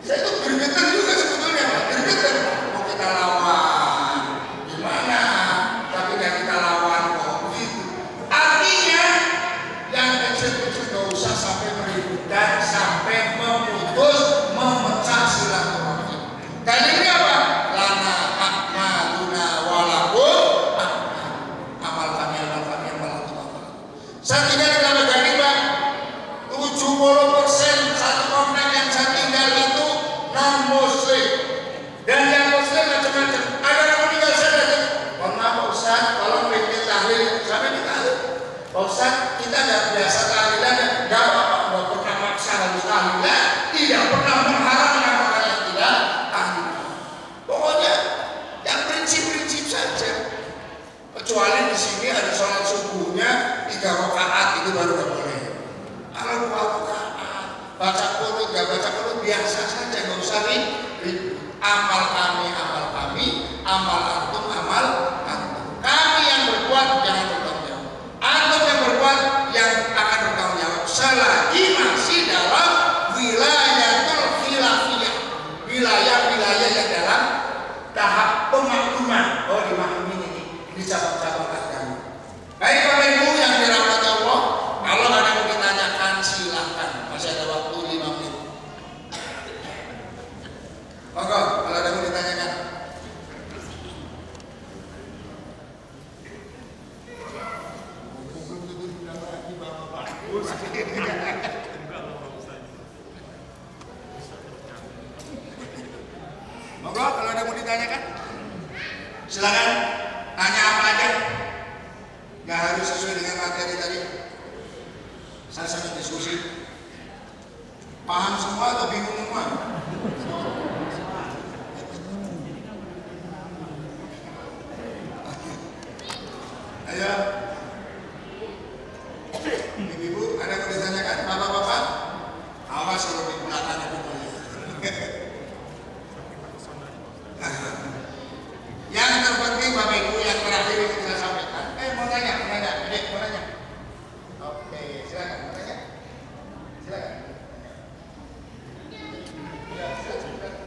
Saya itu bergetar juga sebetulnya, Pak. Bergetar. Mau kita lawan, gimana? Tapi nggak kita lawan kok. Begitu. Artinya yang kecil-kecil nggak usah sampai meribut dan sampai memutus, memecah silaturahmi. Dan ini apa? Lana akmaluna walakum amal kami walakum. Saya tinggal di Lama Gading, Pak. 70% satu komplek yang saya tinggal itu non muslim. Dan yang muslim macam-macam. Ada yang meninggal saya datang. Mohon maaf Pak Ustaz, tolong bikin tahlil. Sampai di tahlil. Pak Ustaz, kita nggak biasa tahlilan, nggak apa-apa, nggak pernah maksa harus tahlilan, tidak pernah mengharamkan orang yang tidak tahlilan. Pokoknya yang prinsip-prinsip saja. Kecuali di sini ada sholat subuhnya 3 rakaat itu baru nggak boleh. Kalau 2 rakaat, baca qunut nggak baca qunut biasa saja, nggak usah ribut. Amal kami, amal antum, amal antum. Kami yang berbuat jangan bertanggung jawab. Antum yang berbuat yang akan bertanggung jawab selagi masih dalam wilayatul khilafiyah, wilayah-wilayah yang dalam tahap pemakluman. Oh, dimaklumi ini cabang-cabang agama. Baik Bapak Ibu yang dirahmati Allah, kalau ada yang ditanyakan silahkan. Masih ada waktu 5 menit. Monggo, kalau ada yang ditanyakan. Monggo, kalau ada yang mau ditanyakan, silakan tanya apa aja. Nggak harus sesuai dengan materi tadi. Saya sangat diskusi. Paham semua atau bingung semua? Ayo, ibu-ibu ada yang ditanyakan? Bapak-bapak, awas kalau